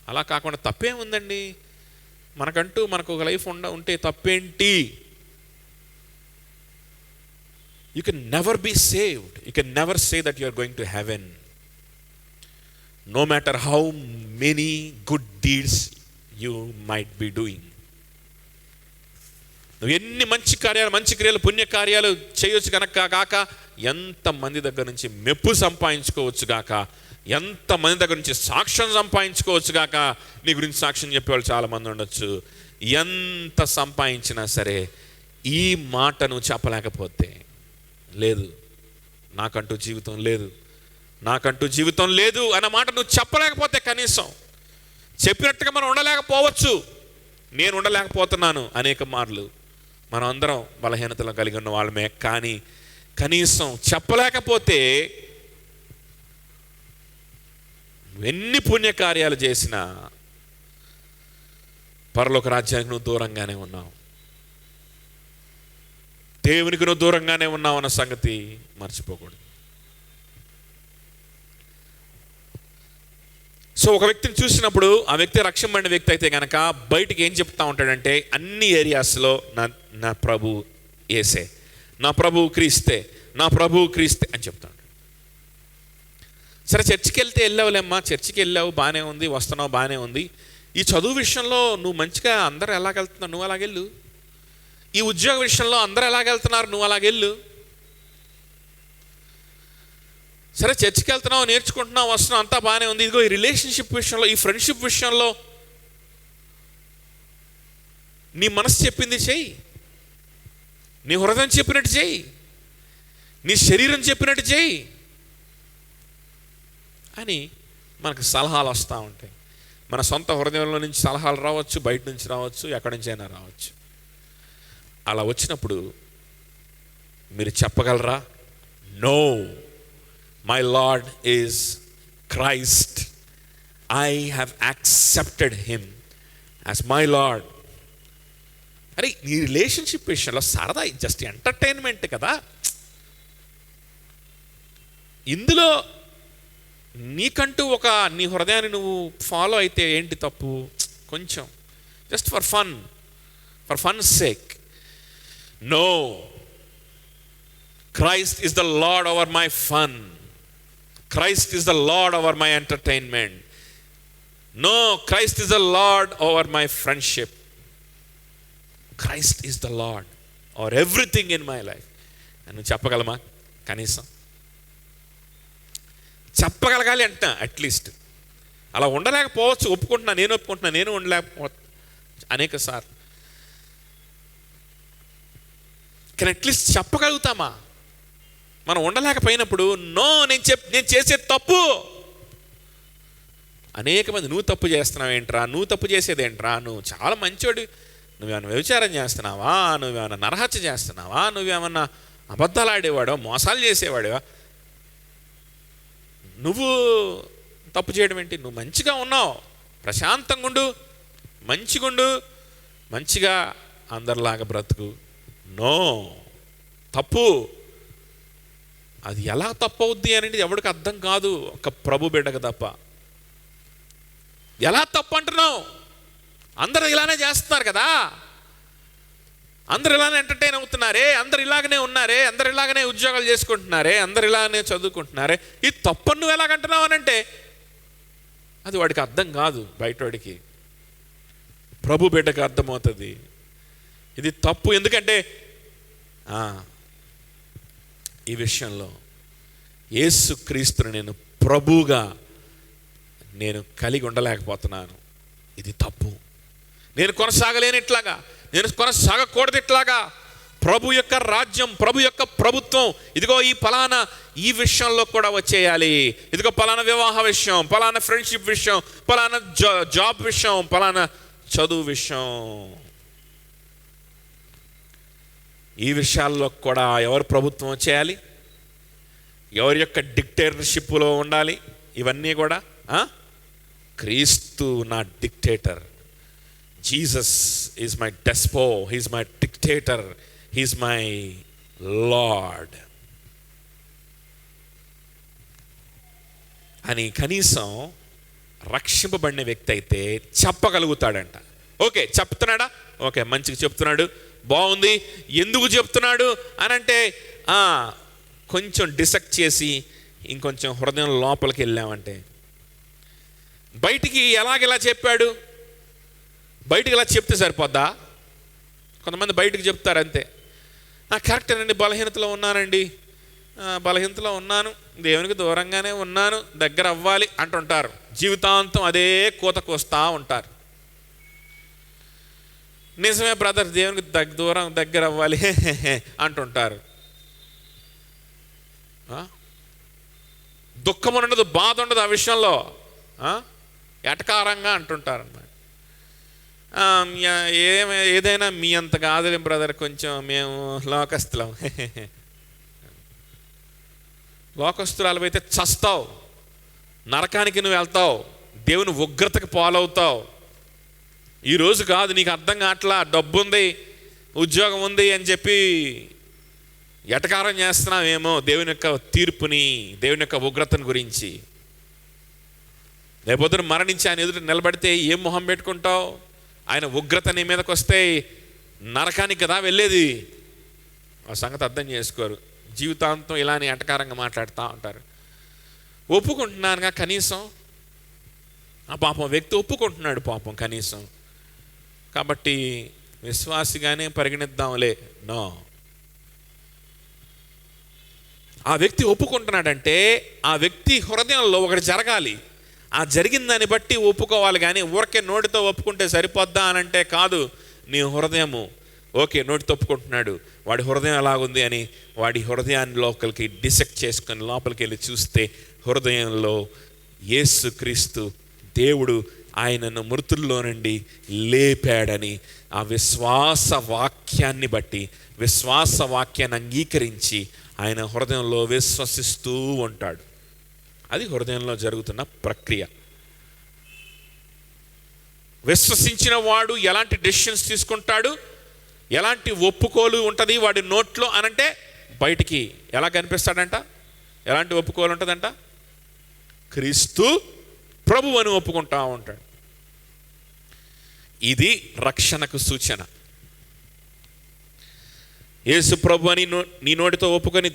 అలా కాకుండా తప్పేముందండి, మనకు ఒక లైఫ్ ఉంటే తప్పేంటి? You can never be saved. You can never say that you are going to heaven. No matter how many good deeds you might be doing. నువ్వు ఎన్ని మంచి క్రియలు, పుణ్య కార్యాలు చేయొచ్చు కనుక కాక, ఎంతమంది దగ్గర నుంచి మెప్పు సంపాదించుకోవచ్చు గాక, ఎంతమంది దగ్గర నుంచి సాక్ష్యం సంపాదించుకోవచ్చు గాక. నీ గురించి సాక్ష్యం చెప్పేవాళ్ళు చాలామంది ఉండొచ్చు. ఎంత సంపాదించినా సరే ఈ మాట నువ్వు చెప్పలేకపోతే, లేదు నాకంటూ జీవితం లేదు అన్న మాట నువ్వు చెప్పలేకపోతే, కనీసం చెప్పినట్టుగా మనం ఉండలేకపోవచ్చు. నేను ఉండలేకపోతున్నాను అనేక మార్లు. మనం అందరం బలహీనతలు కలిగి ఉన్న వాళ్ళమే. కానీ కనీసం చెప్పలేకపోతే ఎన్ని పుణ్యకార్యాలు చేసినా పరలోక రాజ్యానికి నువ్వు దూరంగానే ఉన్నావు, దేవునికి నువ్వు దూరంగానే ఉన్నావు అన్న సంగతి మర్చిపోకూడదు. సో ఒక వ్యక్తిని చూసినప్పుడు ఆ వ్యక్తి రక్షింపబడిన వ్యక్తి అయితే కనుక బయటికి ఏం చెప్తా ఉంటాడంటే, అన్ని ఏరియాస్లో నా ప్రభు యేసే, నా ప్రభు క్రీస్తే, నా ప్రభు క్రీస్తే అని చెప్తాడు. సరే చర్చికి వెళ్తే వెళ్ళావులేమ్మా, చర్చికి వెళ్ళావు బాగానే ఉంది, వస్తున్నావు బాగానే ఉంది. ఈ చదువు విషయంలో నువ్వు మంచిగా అందరూ ఎలాగెళ్తున్నావు, నువ్వు అలాగెళ్ళు. ఈ ఉద్యోగ విషయంలో అందరూ ఎలాగెళ్తున్నారు, నువ్వు అలాగెళ్ళు. సరే చర్చికి వెళ్తున్నావు, నేర్చుకుంటున్నావు, వస్తున్నావు, అంతా బాగానే ఉంది. ఇదిగో ఈ రిలేషన్షిప్ విషయంలో, ఈ ఫ్రెండ్షిప్ విషయంలో నీ మనసు చెప్పింది చెయ్యి, నీ హృదయం చెప్పినట్టు చెయ్యి, నీ శరీరం చెప్పినట్టు చెయ్యి అని మనకు సలహాలు వస్తూ ఉంటాయి. మన సొంత హృదయంలో నుంచి సలహాలు రావచ్చు, బయట నుంచి రావచ్చు, ఎక్కడి నుంచి అయినా రావచ్చు. అలా వచ్చినప్పుడు మీరు చెప్పగలరా, no, my Lord is Christ, I have accepted him as my Lord. అరే ఈ రిలేషన్షిప్ విషయంలో సరదా, జస్ట్ ఎంటర్టైన్మెంట్ కదా, ఇందులో నీకంటూ ఒక నీ హృదయాన్ని నువ్వు ఫాలో అయితే ఏంటి తప్పు? కొంచెం just for fun sake. No, Christ is the Lord over my fun, Christ is the Lord over my entertainment. No, Christ is the Lord over my friendship. Christ is the Lord over everything in my life అని నువ్వు చెప్పగలమా? కనీసం చెప్పగలగాలి అంట. At least అలా ఉండలేకపోవచ్చు, ఒప్పుకుంటున్నా, నేను ఉండలేకపోవచ్చు అనేక సార్లు. కానీ అట్లీస్ట్ చెప్పగలుగుతామా? మనం ఉండలేకపోయినప్పుడు నో, నేను చేసేది తప్పు. అనేక మంది నువ్వు తప్పు చేస్తున్నావు ఏంట్రా, నువ్వు తప్పు చేసేది ఏంట్రా, నువ్వు చాలా మంచోడు, నువ్వేమన్నా వ్యభిచారం చేస్తున్నావా, నువ్వేమన్నా నరహత్య చేస్తున్నావా, నువ్వేమన్నా అబద్ధాలు ఆడేవాడో, మోసాలు చేసేవాడివా, నువ్వు తప్పు చేయడం ఏంటి? నువ్వు మంచిగా ఉన్నావు, ప్రశాంతంగా ఉండు, మంచిగా అందరిలాగా బ్రతుకు. నో, తప్పు. అది ఎలా తప్పు అవుద్ది అనేది ఎవరికి అర్థం కాదు, ఒక ప్రభు బిడ్డకు తప్ప. ఎలా తప్పు అంటున్నావు? అందరూ ఇలానే చేస్తున్నారు కదా, అందరు ఇలానే ఎంటర్టైన్ అవుతున్నారే, అందరు ఇలాగనే ఉన్నారే, అందరు ఇలాగనే ఉద్యోగాలు చేసుకుంటున్నారే, అందరు ఇలాగనే చదువుకుంటున్నారే, ఇది తప్పని నువ్వు ఎలాగంటున్నావు అని అంటే అది వాడికి అర్థం కాదు. బయటవాడికి, ప్రభు బిడ్డకు అర్థమవుతుంది ఇది తప్పు. ఎందుకంటే ఈ విషయంలో యేసు క్రీస్తుని నేను ప్రభువుగా నేను కలిగి ఉండలేకపోతున్నాను, ఇది తప్పు. నేను కొనసాగలేని ఇట్లాగా, నేను కొనసాగకూడదు ఇట్లాగా. ప్రభు యొక్క రాజ్యం, ప్రభు యొక్క ప్రభుత్వం ఇదిగో ఈ పలానా ఈ విషయంలో కూడా వచ్చేయాలి. ఇదిగో పలానా వివాహ విషయం, పలానా ఫ్రెండ్షిప్ విషయం, పలానా జాబ్ విషయం, పలానా చదువు విషయం, ఈ విషయాల్లో కూడా ఎవరు ప్రభుత్వం వచ్చేయాలి, ఎవరి యొక్క డిక్టేటర్షిప్లో ఉండాలి. ఇవన్నీ కూడా క్రీస్తు నా dictator. Jesus is my despot, he's my dictator, he's my Lord అని కనీసం రక్షింపబడిన వ్యక్తి అయితే చెప్పగలుగుతాడంట. ఓకే, చెప్తున్నాడా? ఓకే, మంచిగా చెప్తున్నాడు, బాగుంది. ఎందుకు చెప్తున్నాడు అని అంటే కొంచెం డిసెక్ట్ చేసి ఇంకొంచెం హృదయం లోపలికి వెళ్ళామంటే, బయటికి ఎలాగెలా చెప్పాడు, బయటికి ఇలా చెప్తే సరిపోద్దా? కొంతమంది బయటికి చెప్తారు అంతే, కరెక్టేనండి, బలహీనతలో ఉన్నానండి, బలహీనతలో ఉన్నాను, దేవునికి దూరంగానే ఉన్నాను, దగ్గర అవ్వాలి అంటుంటారు. జీవితాంతం అదే కోత కోస్తా ఉంటారు. నిజమే బ్రదర్, దేవునికి దగ్గర అవ్వాలి అంటుంటారు. దుఃఖం ఉండదు, బాధ ఉండదు, ఆ విషయంలో ఎటకారంగా అంటుంటారు అన్నమాట. ఏదైనా మీ అంత కాదులే బ్రదర్, కొంచెం మేము లోకస్తులం. లోకస్తురాలు అయితే చస్తావు, నరకానికి నువ్వు వెళ్తావు, దేవుని ఉగ్రతకి పాలవుతావు. ఈరోజు కాదు, నీకు అర్థం కావట్లా, డబ్బు ఉంది, ఉద్యోగం ఉంది అని చెప్పి ఎటకారం చేస్తున్నావేమో దేవుని యొక్క తీర్పుని, దేవుని యొక్క ఉగ్రతను గురించి. లేకపోతే మరణించి ఆయన ఎదుట నిలబడితే ఏం మొహం పెట్టుకుంటావు? ఆయన ఉగ్రత నీ మీదకి వస్తే నరకానికి కదా వెళ్ళేది. ఆ సంగతి అర్థం చేసుకోరు. జీవితాంతం ఇలానే ఎటకారంగా మాట్లాడుతూ ఉంటారు. ఒప్పుకుంటున్నానుగా కనీసం, ఆ పాపం వ్యక్తి ఒప్పుకుంటున్నాడు పాపం కనీసం, కాబట్టి విశ్వాసిగానే పరిగణిద్దాంలే. నో, ఆ వ్యక్తి ఒప్పుకుంటున్నాడంటే ఆ వ్యక్తి హృదయంలో ఒకటి జరగాలి. ఆ జరిగిన దాన్ని బట్టి ఒప్పుకోవాలి. కానీ ఊరికే నోటితో ఒప్పుకుంటే సరిపోద్దా అని అంటే కాదు. నీ హృదయము ఓకే, నోటితో ఒప్పుకుంటున్నాడు, వాడి హృదయం ఎలాగుంది అని వాడి హృదయాన్ని లోపలికి డిసెక్ట్ చేసుకొని లోపలికి వెళ్ళి చూస్తే హృదయంలో యేసుక్రీస్తు దేవుడు ఆయనను మృతుల్లో నుండి లేపాడని ఆ విశ్వాస వాక్యాన్ని బట్టి, విశ్వాస వాక్యాన్ని అంగీకరించి ఆయన హృదయంలో విశ్వసిస్తూ ఉంటాడు. అది హృదయంలో జరుగుతున్న ప్రక్రియ. విశ్వసించిన వాడు ఎలాంటి డెసిషన్స్ తీసుకుంటాడు, ఎలాంటి ఒప్పుకోలు ఉంటుంది వాడి నోట్లో అనంటే బయటికి ఎలా కనిపిస్తాడంట, ఎలాంటి ఒప్పుకోలు ఉంటుందంట, క్రీస్తు ప్రభు అని ఒప్పుకుంటా ఉంటాడు. ఇది రక్షణకు సూచన. యేసు ప్రభు అని నీ నోటితో ఒప్పుకొని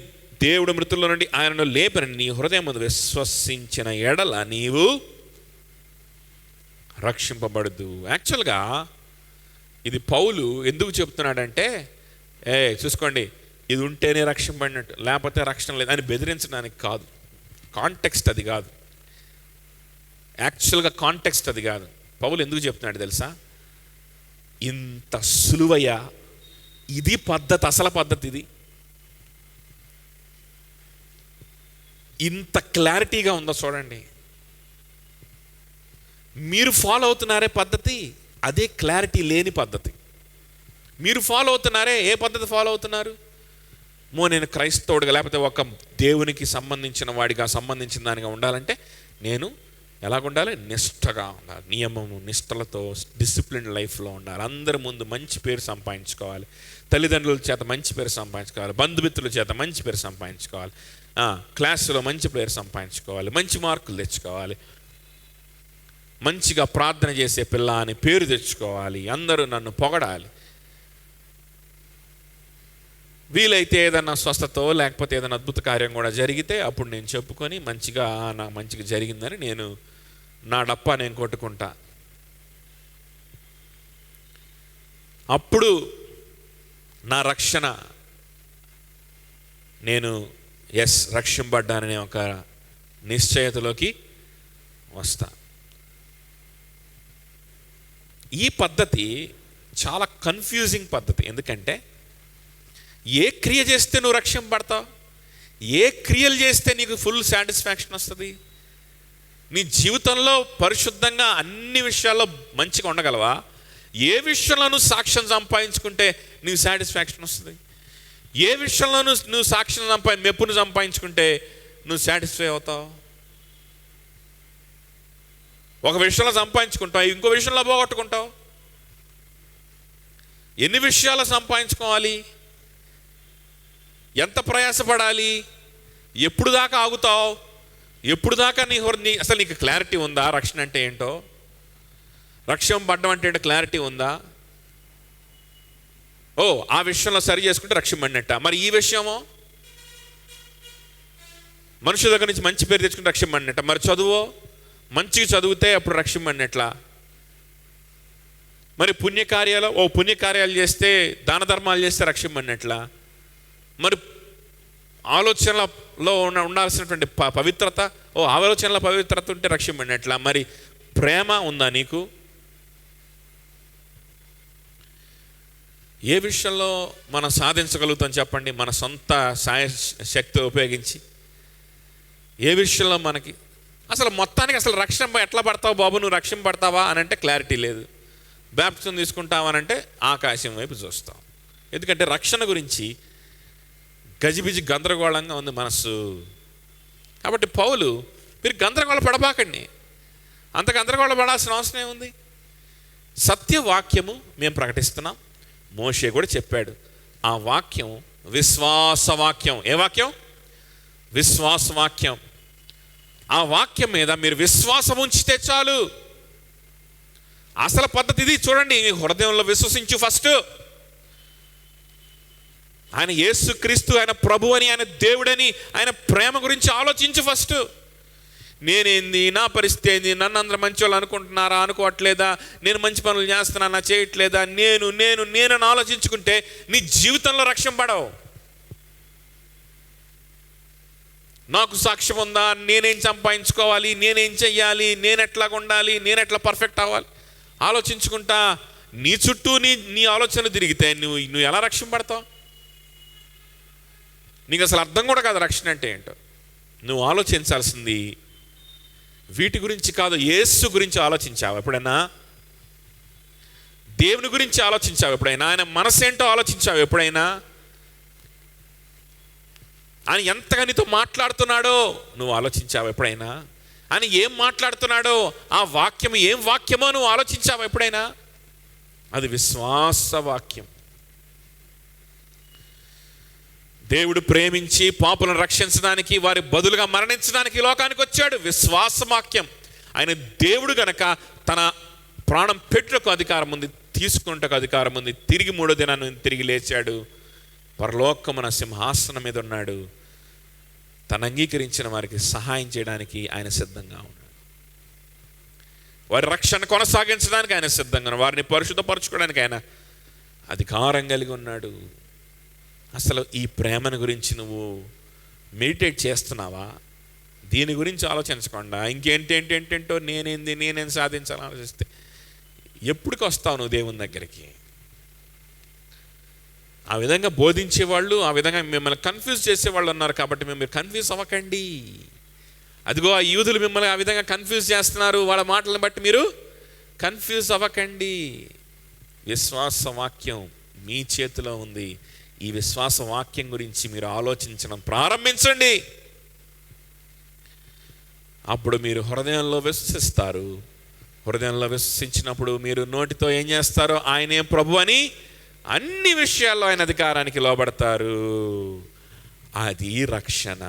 దేవుడు మృతుల్లో నుండి ఆయనను లేపని నీ హృదయం ముందు విశ్వసించిన ఎడల నీవు రక్షింపబడదు. యాక్చువల్గా ఇది పౌలు ఎందుకు చెప్తున్నాడంటే, చూసుకోండి, ఇది ఉంటేనే రక్షింపడినట్టు, లేకపోతే రక్షణ లేదు అని బెదిరించడానికి కాదు. కాంటెక్స్ట్ అది కాదు. యాక్చువల్గా కాంటెక్స్ట్ అది కాదు. పౌలు ఎందుకు చెప్తున్నాడు తెలుసా? ఇంత సులువయ్యా, ఇది పద్ధతి, అసలు పద్ధతి ఇది. ఇంత క్లారిటీగా ఉందో చూడండి. మీరు ఫాలో అవుతున్నారే పద్ధతి, అదే క్లారిటీ లేని పద్ధతి. మీరు ఫాలో అవుతున్నారే, ఏ పద్ధతి ఫాలో అవుతున్నారు? నేను క్రైస్తవుడిగా లేకపోతే ఒక దేవునికి సంబంధించిన వాడిగా, సంబంధించిన దానిగా ఉండాలంటే నేను ఎలాగుండాలి? నిష్టగా ఉండాలి, నియమము నిష్టలతో డిసిప్లిన్ లైఫ్లో ఉండాలి, అందరి ముందు మంచి పేరు సంపాదించుకోవాలి, తల్లిదండ్రుల చేత మంచి పేరు సంపాదించుకోవాలి, బంధుమిత్రుల చేత మంచి పేరు సంపాదించుకోవాలి, క్లాసులో మంచి పేరు సంపాదించుకోవాలి, మంచి మార్కులు తెచ్చుకోవాలి, మంచిగా ప్రార్థన చేసే పిల్ల అని పేరు తెచ్చుకోవాలి, అందరూ నన్ను పొగడాలి. వీలైతే ఏదన్నా స్వస్థతో లేకపోతే ఏదైనా అద్భుత కార్యం కూడా జరిగితే అప్పుడు నేను చెప్పుకొని నాకు మంచిగా జరిగిందని నేను నా డప్పా నేను కొట్టుకుంటా. అప్పుడు నా రక్షణ, నేను రక్షింపడ్డాననే ఒక నిశ్చయతలోకి వస్తా. ఈ పద్ధతి చాలా కన్ఫ్యూజింగ్ పద్ధతి. ఎందుకంటే ఏ క్రియ చేస్తే నువ్వు రక్షింపబడతావు? ఏ క్రియలు చేస్తే నీకు ఫుల్ సాటిస్ఫాక్షన్ వస్తుంది? నీ జీవితంలో పరిశుద్ధంగా అన్ని విషయాల్లో మంచిగా ఉండగలవా? ఏ విషయంలో నువ్వు సాక్ష్యం సంపాదించుకుంటే నీకు సాటిస్ఫాక్షన్ వస్తుంది? ఏ విషయంలో నువ్వు సాక్ష్యం మెప్పును సంపాదించుకుంటే నువ్వు సాటిస్ఫై అవుతావు? ఒక విషయంలో సంపాదించుకుంటావు, ఇంకో విషయంలో పోగొట్టుకుంటావు. ఎన్ని విషయాలు సంపాదించుకోవాలి? ఎంత ప్రయాసపడాలి? ఎప్పుడు దాకా ఆగుతావు? ఎప్పుడు దాకా అసలు నీకు క్లారిటీ ఉందా? రక్షణ అంటే ఏంటో, రక్షణ పడ్డం అంటే ఏంటో క్లారిటీ ఉందా? ఆ విషయంలో సరి చేసుకుంటే రక్షింపడినట్ట. మరి ఈ విషయమో, మనుషుల దగ్గర నుంచి మంచి పేరు తెచ్చుకుంటే రక్షింపడినట్ట. మరి చదువు మంచిగా చదివితే అప్పుడు రక్షింపడినట్లా? మరి పుణ్యకార్యాలు చేస్తే, దాన ధర్మాలు చేస్తే రక్షింపడినట్లా? మరి ఆలోచనలో ఉండాల్సినటువంటి పవిత్రత, ఆలోచనల పవిత్రత ఉంటే రక్షింపడినట్లా? మరి ప్రేమ ఉందా నీకు? ఏ విషయంలో మనం సాధించగలుగుతాం చెప్పండి? మన సొంత శక్తి ఉపయోగించి ఏ విషయంలో మనకి అసలు మొత్తానికి అసలు రక్షణ ఎట్లా పడతావు బాబు, నువ్వు రక్షణ పడతావా అని అంటే క్లారిటీ లేదు. బాప్తిజం తీసుకుంటామనంటే ఆకాశం వైపు చూస్తాం. ఎందుకంటే రక్షణ గురించి గజిబిజి గందరగోళంగా ఉంది మనస్సు. కాబట్టి పౌలు, మీరు గందరగోళ పడబాకండి, అంత గందరగోళ పడాల్సిన అవసరం ఏముంది? సత్యవాక్యము మేము ప్రకటిస్తున్నాం. మోషే కూడా చెప్పాడు, ఆ వాక్యం విశ్వాసవాక్యం. ఏ వాక్యం? విశ్వాసవాక్యం. ఆ వాక్యం మీద మీరు విశ్వాసం ఉంచితే చాలు. అసలు పద్ధతి ఇది. చూడండి, హృదయంలో విశ్వసించు ఫస్ట్. ఆయన యేసుక్రీస్తు, ఆయన ప్రభు అని, ఆయన దేవుడని, ఆయన ప్రేమ గురించి ఆలోచించు ఫస్ట్. నేనేంది, నా పరిస్థితి ఏంది, నన్ను అందరూ మంచి వాళ్ళు అనుకుంటున్నారా, అనుకోవట్లేదా, నేను మంచి పనులు చేస్తున్నానా, చేయట్లేదా, నేను నేను నేనని ఆలోచించుకుంటే నీ జీవితంలో రక్షణ పడవు. నాకు సాక్ష్యం ఉందా, నేనేం సంపాదించుకోవాలి, నేనేం చెయ్యాలి, నేనెట్లా ఉండాలి, నేనెట్లా పర్ఫెక్ట్ అవ్వాలి ఆలోచించుకుంటా నీ చుట్టూ నీ ఆలోచనలు తిరిగితే నువ్వు ఎలా రక్షణ పడతావు? నీకు అసలు అర్థం కూడా కాదు రక్షణ అంటే ఏంటో. నువ్వు ఆలోచించాల్సింది వీటి గురించి కాదు, యేసు గురించి ఆలోచించావు ఎప్పుడైనా? దేవుని గురించి ఆలోచించావు ఎప్పుడైనా? ఆయన మనసు ఏంటో ఆలోచించావు ఎప్పుడైనా? ఆయన ఎంతగా నీతో మాట్లాడుతున్నాడో నువ్వు ఆలోచించావు ఎప్పుడైనా? ఆయన ఏం మాట్లాడుతున్నాడో, ఆ వాక్యం ఏం వాక్యమో నువ్వు ఆలోచించావు ఎప్పుడైనా? అది విశ్వాస వాక్యం. దేవుడు ప్రేమించి పాపులను రక్షించడానికి, వారి బదులుగా మరణించడానికి లోకానికి వచ్చాడు. విశ్వాసవాక్యం. ఆయన దేవుడు గనక తన ప్రాణం పెట్టుటకు అధికారం ఉంది, తీసుకున్నటకు అధికారం ఉంది. తిరిగి 3వ దినాన్ని తిరిగి లేచాడు, పరలోకమున సింహాసనం మీద ఉన్నాడు. తను అంగీకరించిన వారికి సహాయం చేయడానికి ఆయన సిద్ధంగా ఉన్నాడు. వారి రక్షణ కొనసాగించడానికి ఆయన సిద్ధంగా ఉన్నాడు. వారిని పరిశుద్ధపరచుకోవడానికి ఆయన అధికారం కలిగి ఉన్నాడు. అసలు ఈ ప్రేమను గురించి నువ్వు మెడిటేట్ చేస్తున్నావా? దీని గురించి ఆలోచించకుండా ఇంకేంటేంటేంటో నేనేం సాధించాలని ఆలోచిస్తే ఎప్పటికి వస్తావు నువ్వు దేవుని దగ్గరికి? ఆ విధంగా బోధించేవాళ్ళు, ఆ విధంగా మిమ్మల్ని కన్ఫ్యూజ్ చేసేవాళ్ళు ఉన్నారు. కాబట్టి మీరు కన్ఫ్యూజ్ అవ్వకండి. అదిగో ఆ యూదులు మిమ్మల్ని ఆ విధంగా కన్ఫ్యూజ్ చేస్తున్నారు, వాళ్ళ మాటలను బట్టి మీరు కన్ఫ్యూజ్ అవ్వకండి. విశ్వాస వాక్యం మీ చేతిలో ఉంది. ఈ విశ్వాస వాక్యం గురించి మీరు ఆలోచించడం ప్రారంభించండి. అప్పుడు మీరు హృదయంలో విశ్వసిస్తారు. హృదయంలో విశ్వసించినప్పుడు మీరు నోటితో ఏం చేస్తారో ఆయనే ప్రభు అని అన్ని విషయాల్లో ఆయన అధికారానికి లోబడతారు. అది రక్షణ.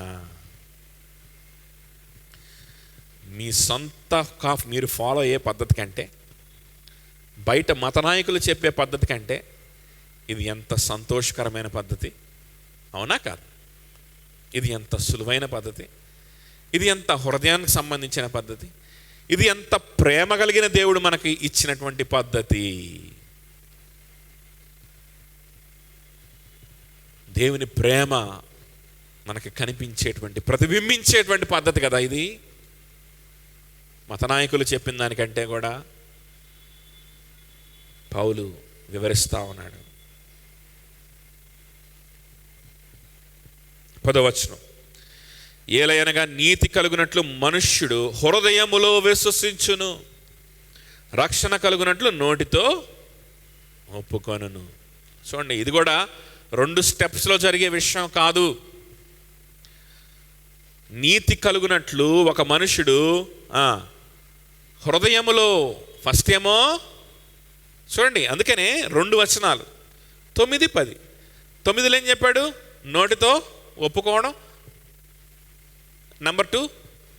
మీ సొంత మీరు ఫాలో అయ్యే పద్ధతి కంటే, బయట మత నాయకులు చెప్పే పద్ధతి కంటే ఇది ఎంత సంతోషకరమైన పద్ధతి, అవునా కాదు? ఇది ఎంత సులువైన పద్ధతి, ఇది ఎంత హృదయానికి సంబంధించిన పద్ధతి, ఇది ఎంత ప్రేమ కలిగిన దేవుడు మనకి ఇచ్చినటువంటి పద్ధతి. దేవుని ప్రేమ మనకి కనిపించేటువంటి, ప్రతిబింబించేటువంటి పద్ధతి కదా ఇది. మత నాయకులు చెప్పిన దానికంటే కూడా పౌలు వివరిస్తా ఉన్నాడు. 10వ వచనం, ఏలయనగా నీతి కలుగునట్లు మనుష్యుడు హృదయములో విశ్వసించును, రక్షణ కలుగునట్లు నోటితో ఒప్పుకొనును. చూడండి, ఇది కూడా 2 స్టెప్స్లో జరిగే విషయం కాదు. నీతి కలుగునట్లు ఒక మనుషుడు హృదయములో, ఫస్ట్ ఏమో చూడండి, అందుకనే 2 వచనాలు 9, 10. 9లో ఏం చెప్పాడు? నోటితో ఒప్పుకోవడం. నెంబర్ 2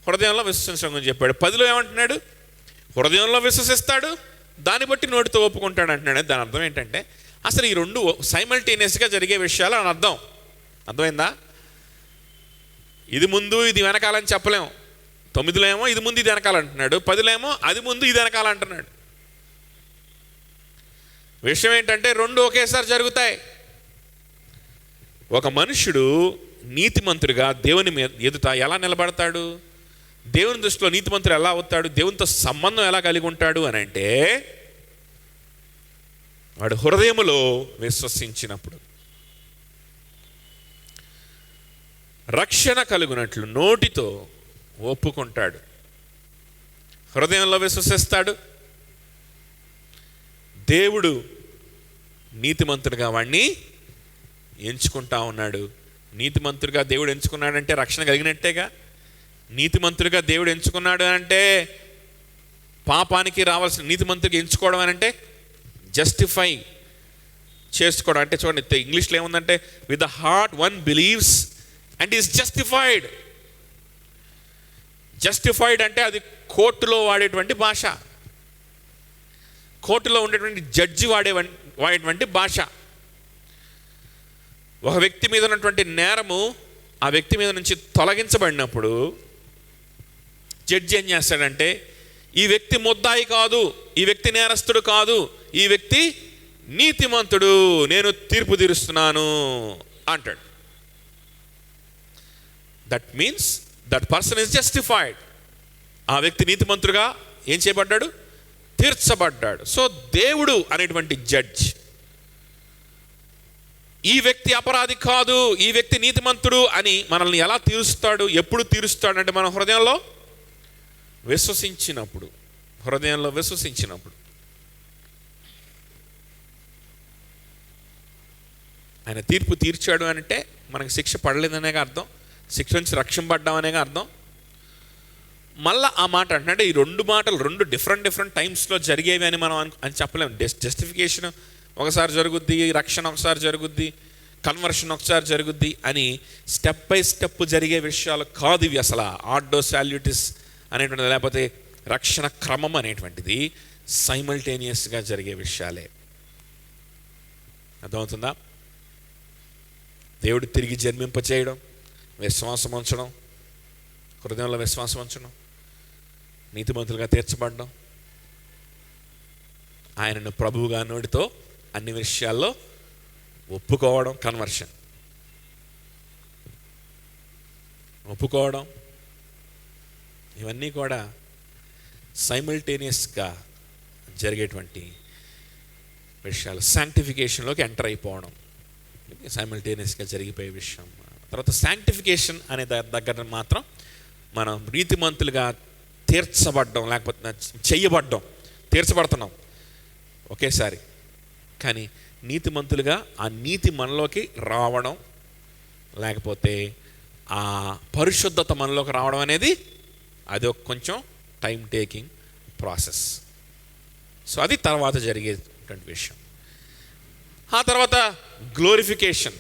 హృదయంలో విశ్వసించడం గురించి చెప్పాడు. 10లో ఏమంటున్నాడు? హృదయంలో విశ్వసిస్తాడు, దాన్ని బట్టి నోటితో ఒప్పుకుంటాడు అంటున్నాడు. దాని అర్థం ఏంటంటే అసలు ఈ 2 సైమల్టేనియస్గా జరిగే విషయాలు అని అర్థం. అర్థమైందా? ఇది ముందు ఇది వెనకాలని చెప్పలేము. 9లో ఏమో ఇది ముందు ఇది వెనకాలంటున్నాడు, 10లో ఏమో అది ముందు ఇది వెనకాలంటున్నాడు. విషయం ఏంటంటే 2 ఒకేసారి జరుగుతాయి. ఒక మనుషుడు నీతిమంతుడిగా దేవుని ఎదుట ఎలా నిలబడతాడు? దేవుని దృష్టిలో నీతిమంతుడు ఎలా అవుతాడు? దేవునితో సంబంధం ఎలా కలిగి ఉంటాడు అని అంటే వాడు హృదయములో విశ్వసించినప్పుడు. రక్షణ కలుగునట్లు నోటితో ఒప్పుకుంటాడు, హృదయంలో విశ్వసిస్తాడు, దేవుడు నీతిమంతుడిగా వాడిని ఎంచుకుంటా ఉన్నాడు. నీతిమంతుడిగా దేవుడు ఎంచుకున్నాడంటే రక్షణ కలిగినట్టేగా. నీతిమంతుడిగా దేవుడు ఎంచుకున్నాడు అంటే పాపానికి రావాల్సిన నీతిమంతుడిగా ఎంచుకోవడం అని అంటే జస్టిఫై చేసుకోవడం. అంటే చూడండి, ఇంగ్లీష్లో ఏముందంటే with the heart one believes and is justified. Justified అంటే అది కోర్టులో వాడేటువంటి భాష, కోర్టులో ఉండేటువంటి జడ్జి వాడేటువంటి భాష. ఒక వ్యక్తి మీద ఉన్నటువంటి నేరము ఆ వ్యక్తి మీద నుంచి తొలగించబడినప్పుడు జడ్జి ఏం చేస్తాడంటే, ఈ వ్యక్తి ముద్దాయి కాదు, ఈ వ్యక్తి నేరస్తుడు కాదు, ఈ వ్యక్తి నీతిమంతుడు, నేను తీర్పు తీరుస్తున్నాను అంటాడు. That means that person is justified. ఆ వ్యక్తి నీతిమంతుడుగా ఏం చేయబడ్డాడు? తీర్చబడ్డాడు. సో దేవుడు అనేటువంటి జడ్జ్ ఈ వ్యక్తి అపరాధి కాదు, ఈ వ్యక్తి నీతిమంతుడు అని మనల్ని ఎలా తీరుస్తాడు, ఎప్పుడు తీరుస్తాడు అంటే మన హృదయంలో విశ్వసించినప్పుడు. హృదయంలో విశ్వసించినప్పుడు ఆయన తీర్పు తీర్చాడు అంటే మనకి శిక్ష పడలేదనేగా అర్థం, శిక్ష నుంచి రక్షింపడ్డామనేగా అర్థం. మళ్ళీ ఆ మాట అంటే ఈ రెండు మాటలు రెండు డిఫరెంట్ టైమ్స్లో జరిగేవి అని మనం అని చెప్పలేము. జస్టిఫికేషన్ ఒకసారి జరుగుద్ది, రక్షణ ఒకసారి జరుగుద్ది, కన్వర్షన్ ఒకసారి జరుగుద్ది అని స్టెప్ బై స్టెప్ జరిగే విషయాలు కాదు ఇవి. అసలు ఆర్డో సాల్యూటిస్ అనేటువంటిది లేకపోతే రక్షణ క్రమం అనేటువంటిది సైమల్టేనియస్గా జరిగే విషయాలే. అర్థమవుతుందా? దేవుడు తిరిగి జన్మింపచేయడం, విశ్వాసం ఉంచడం, హృదయంలో విశ్వాసం ఉంచడం, నీతిమంతులుగా తీర్చబడడం, ఆయనను ప్రభువుగా నోటితో అన్ని విషయాల్లో ఒప్పుకోవడం, కన్వర్షన్ ఒప్పుకోవడం, ఇవన్నీ కూడా సైమల్టేనియస్గా జరిగేటువంటి విషయాలు. శాంక్టిఫికేషన్లోకి ఎంటర్ అయిపోవడం సైమల్టేనియస్గా జరిగిపోయే విషయం. తర్వాత శాంక్టిఫికేషన్ అనే దగ్గర మాత్రం మనం నీతిమంతులుగా తీర్చబడ్డం, లేకపోతే చెయ్యబడ్డం, తీర్చబడుతున్నాం ఒకేసారి. కానీ నీతిమంతులుగా ఆ నీతి మనలోకి రావడం, లేకపోతే ఆ పరిశుద్ధత మనలోకి రావడం అనేది అది ఒక కొంచెం టైం టేకింగ్ ప్రాసెస్. సో అది తర్వాత జరిగేటువంటి విషయం. ఆ తర్వాత గ్లోరిఫికేషన్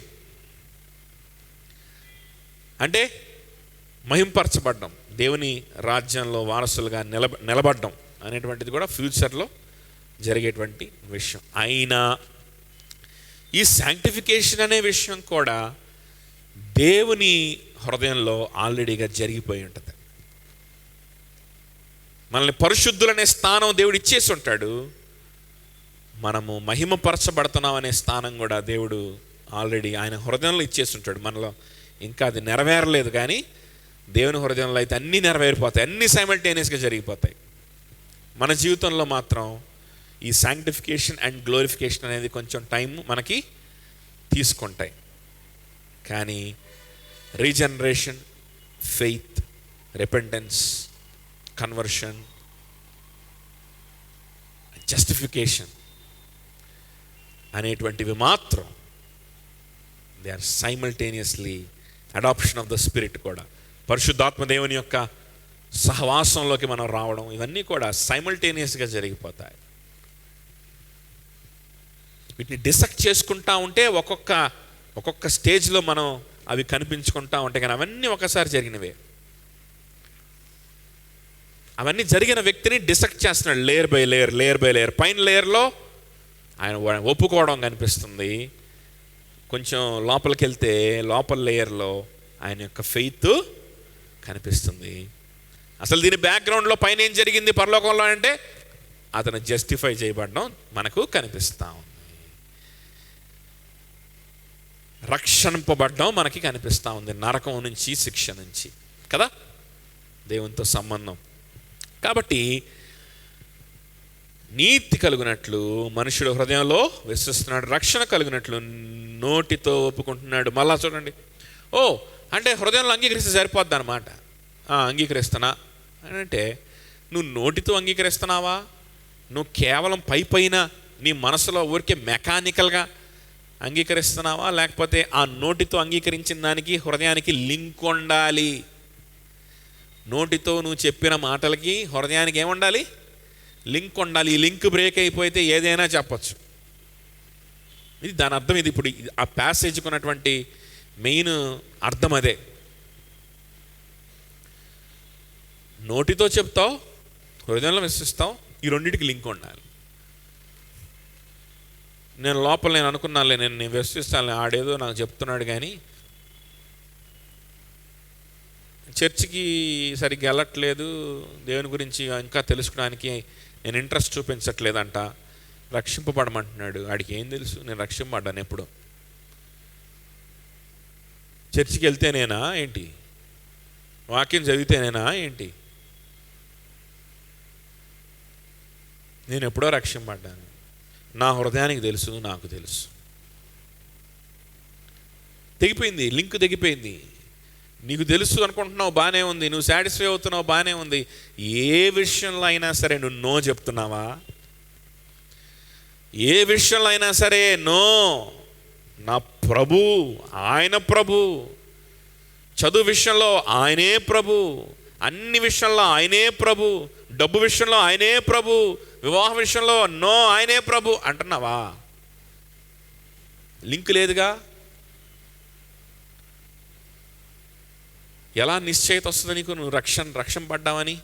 అంటే మహింపరచబడ్డం, దేవుని రాజ్యంలో వారసులుగా నిలబడ్డం అనేటువంటిది కూడా ఫ్యూచర్లో జరిగేటువంటి విషయం. అయినా ఈ శాంక్టిఫికేషన్ అనే విషయం కూడా దేవుని హృదయంలో ఆల్రెడీగా జరిగిపోయి ఉంటుంది. మనల్ని పరిశుద్ధులనే స్థానం దేవుడు ఇచ్చేసి ఉంటాడు. మనము మహిమపరచబడుతున్నాం అనే స్థానం కూడా దేవుడు ఆల్రెడీ ఆయన హృదయంలో ఇచ్చేసి ఉంటాడు. మనలో ఇంకా అది నెరవేరలేదు, కానీ దేవుని హృదయంలో అయితే అన్నీ నెరవేరిపోతాయి, అన్నీ సైమల్టేనియస్గా జరిగిపోతాయి. మన జీవితంలో మాత్రం ఈ శాంక్టిఫికేషన్ అండ్ గ్లోరిఫికేషన్ అనేది కొంచెం టైం మనకి తీసుకుంటాయి. కానీ regeneration, faith, repentance, conversion, justification అనేటువంటివి మాత్రం they are simultaneously. Adoption of the Spirit కూడా, పరిశుద్ధాత్మ దేవుని యొక్క సహవాసంలోకి మనం రావడం, ఇవన్నీ కూడా సైమల్టేనియస్గా జరిగిపోతాయి. వీటిని డిసెక్ట్ చేసుకుంటా ఉంటే ఒక్కొక్క స్టేజ్లో మనం అవి కనిపించుకుంటా ఉంటాయి. కానీ అవన్నీ ఒకసారి జరిగినవే. అవన్నీ జరిగిన వ్యక్తిని డిసెక్ట్ చేస్తున్నాడు లేయర్ బై లేయర్. పైన లేయర్లో ఆయన ఒప్పుకోవడం కనిపిస్తుంది. కొంచెం లోపలికి వెళ్తే లోపల లేయర్లో ఆయన యొక్క ఫెయిత్ కనిపిస్తుంది. అసలు దీని బ్యాక్గ్రౌండ్లో పైన ఏం జరిగింది పరలోకంలో అంటే అతను జస్టిఫై చేయబడడం మనకు కనిపిస్తూ ఉంది. రక్షింపబడ్డం మనకి కనిపిస్తూ ఉంది, నరకం నుంచి, శిక్ష నుంచి కదా, దేవునితో సంబంధం. కాబట్టి నీతి కలుగునట్లు మనుషుడు హృదయంలో విశ్వసిస్తున్నాడు, రక్షణ కలుగునట్లు నోటితో ఒప్పుకుంటున్నాడు. మళ్ళా చూడండి, అంటే హృదయంలో అంగీకరిస్తే సరిపోద్ది అనమాట. అంగీకరిస్తున్నా అని అంటే నువ్వు నోటితో అంగీకరిస్తున్నావా, నువ్వు కేవలం పైన నీ మనసులో ఊరికే మెకానికల్గా అంగీకరిస్తున్నావా, లేకపోతే ఆ నోటితో అంగీకరించిన దానికి హృదయానికి లింక్ ఉండాలి? నోటితో నువ్వు చెప్పిన మాటలకి హృదయానికి ఏముండాలి? లింక్ ఉండాలి. ఈ లింక్ బ్రేక్ అయిపోతే ఏదైనా చెప్పచ్చు. ఇది దాని అర్థం. ఇది ఇప్పుడు ఆ ప్యాసేజ్కి ఉన్నటువంటి మెయిన్ అర్థం అదే. నోటితో చెప్తావు, హృదయంలో విశ్వసిస్తావు, ఈ రెండింటికి లింక్ ఉండాలి. నేను లోపల నేను అనుకున్నానులే, నేను విశ్వసిస్తాను, ఆడేదో నాకు చెప్తున్నాడు, కానీ చర్చికి సరిగ్గా వెళ్ళట్లేదు, దేవుని గురించి ఇంకా తెలుసుకోవడానికి నేను ఇంట్రెస్ట్ చూపించట్లేదంట, రక్షింపబడమంటున్నాడు. ఆడికి ఏం తెలుసు నేను రక్షింపబడ్డాను ఎప్పుడు? చర్చికి వెళ్తేనేనా ఏంటి? వాక్యం చదివితేనేనా ఏంటి? నేను ఎప్పుడో రక్షింపబడ్డాను. నా హృదయానికి తెలుసు, నాకు తెలుసు. తెగిపోయింది, లింక్ తెగిపోయింది. నీకు తెలుసు అనుకుంటున్నావు, బాగానే ఉంది, నువ్వు సాటిస్ఫై అవుతున్నావు, బాగానే ఉంది. ఏ విషయంలో అయినా సరే నువ్వు నో చెప్తున్నావా? ఏ విషయంలో అయినా సరే నో. నా ప్రభు, ఆయన ప్రభు. చదువు విషయంలో ఆయనే ప్రభు, అన్ని విషయంలో ఆయనే ప్రభు, డబ్బు విషయంలో ఆయనే ప్రభు, వివాహ విషయంలో నో, ఆయనే ప్రభు అంటున్నావా? లింక్ లేదుగా. ఎలా నిశ్చయిత వస్తుంది నీకు? నువ్వు రక్షణ పడ్డావని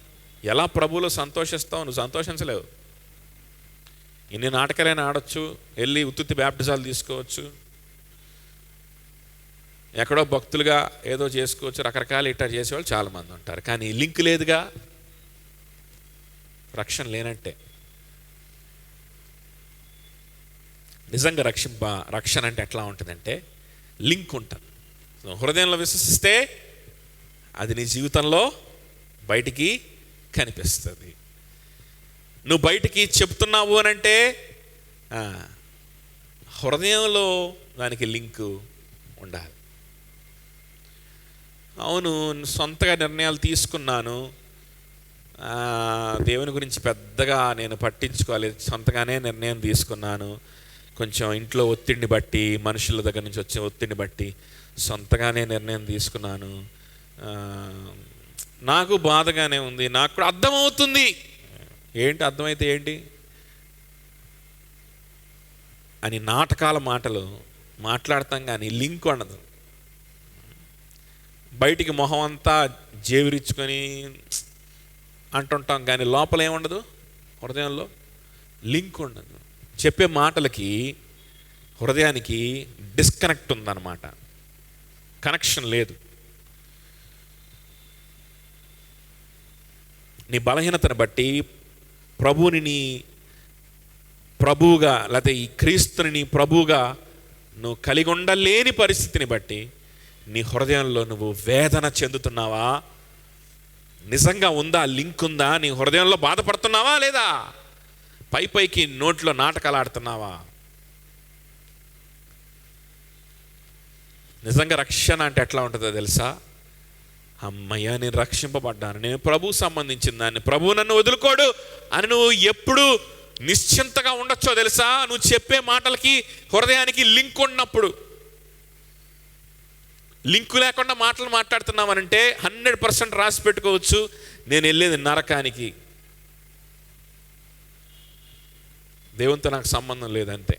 ఎలా ప్రభువులో సంతోషిస్తావు? నువ్వు సంతోషించలేవు. ఇన్ని నాటకాలైనా ఆడొచ్చు, వెళ్ళి ఉత్తుత్తి బ్యాప్టిజాలు తీసుకోవచ్చు, ఎక్కడో భక్తులుగా ఏదో చేసుకోవచ్చు, రకరకాల ఇట్లా చేసేవాళ్ళు చాలామంది ఉంటారు. కానీ లింక్ లేదుగా. రక్షణ లేనంటే నిజంగా రక్షణ అంటే ఎట్లా ఉంటుందంటే లింక్ ఉంటుంది. హృదయంలో విశ్వసిస్తే అది నీ జీవితంలో బయటికి కనిపిస్తుంది. నువ్వు బయటికి చెప్తున్నావు అనంటే హృదయంలో దానికి లింకు ఉండాలి. అవును, సొంతగా నిర్ణయాలు తీసుకున్నాను, దేవుని గురించి పెద్దగా నేను పట్టించుకోలేదు, సొంతగానే నిర్ణయం తీసుకున్నాను, కొంచెం ఇంట్లో ఒత్తిడిని బట్టి, మనుషుల దగ్గర నుంచి వచ్చే ఒత్తిడిని బట్టి సొంతగానే నిర్ణయం తీసుకున్నాను, నాకు బాధగానే ఉంది, నాకు కూడా అర్థమవుతుంది. ఏంటి అర్థమైతే ఏంటి అని నాటకాల మాటలు మాట్లాడతాం, కానీ లింక్ ఉండదు. బయటికి మొహం అంతా జేవిరించుకొని అంటుంటాం, కానీ లోపల ఏముండదు, హృదయంలో లింక్ ఉండదు. చెప్పే మాటలకి హృదయానికి డిస్కనెక్ట్ ఉందన్నమాట, కనెక్షన్ లేదు. నీ బలహీనతను బట్టి ప్రభువుని నీ ప్రభువుగా, లేకపోతే ఈ క్రీస్తుని నీ ప్రభువుగా నువ్వు కలిగి ఉండలేని పరిస్థితిని బట్టి నీ హృదయంలో నువ్వు వేదన చెందుతున్నావా? నిజంగా ఉందా, లింక్ ఉందా? నీ హృదయంలో బాధపడుతున్నావా లేదా? పైకి నోట్లో నాటకాలు ఆడుతున్నావా? నిజంగా రక్షణ అంటే ఎట్లా ఉంటుందో తెలుసా? అమ్మయ్య, నేను రక్షింపబడ్డాను, నేను ప్రభువు సంబంధించిన దాన్ని, ప్రభువు నన్ను వదులుకోడు అని నువ్వు ఎప్పుడు నిశ్చింతగా ఉండొచ్చో తెలుసా? నువ్వు చెప్పే మాటలకి హృదయానికి లింక్ ఉన్నప్పుడు. లింకు లేకుండా మాటలు మాట్లాడుతున్నామనంటే 100% రాసి పెట్టుకోవచ్చు, నేను వెళ్ళేది నరకానికి, దేవునితో నాకు సంబంధం లేదంతే.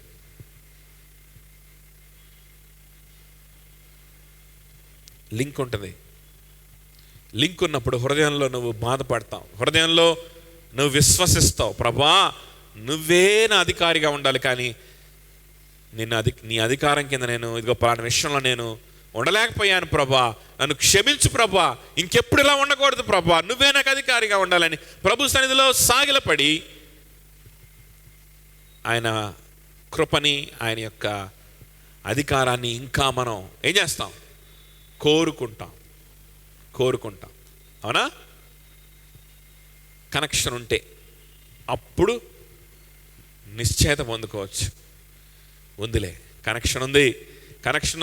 లింక్ ఉంటుంది. లింక్ ఉన్నప్పుడు హృదయంలో నువ్వు బాధపడతావు, హృదయంలో నువ్వు విశ్వసిస్తావు, ప్రభా నువ్వే నా అధికారిగా ఉండాలి, కానీ నీ అధికారం కింద నేను ఇదిగో పలానా విషయంలో నేను ఉండలేకపోయాను ప్రభా, నన్ను క్షమించు ప్రభా, ఇంకెప్పుడు ఇలా ఉండకూడదు ప్రభా, నువ్వే నాకు అధికారిగా ఉండాలని ప్రభు సన్నిధిలో సాగిలపడి ఆయన కృపని, ఆయన యొక్క అధికారాన్ని ఇంకా మనం ఏం చేస్తాం? కోరుకుంటాం. అవునా? కనెక్షన్ ఉంటే అప్పుడు నిశ్చయత పొందుకోవచ్చు. ఉందిలే, కనెక్షన్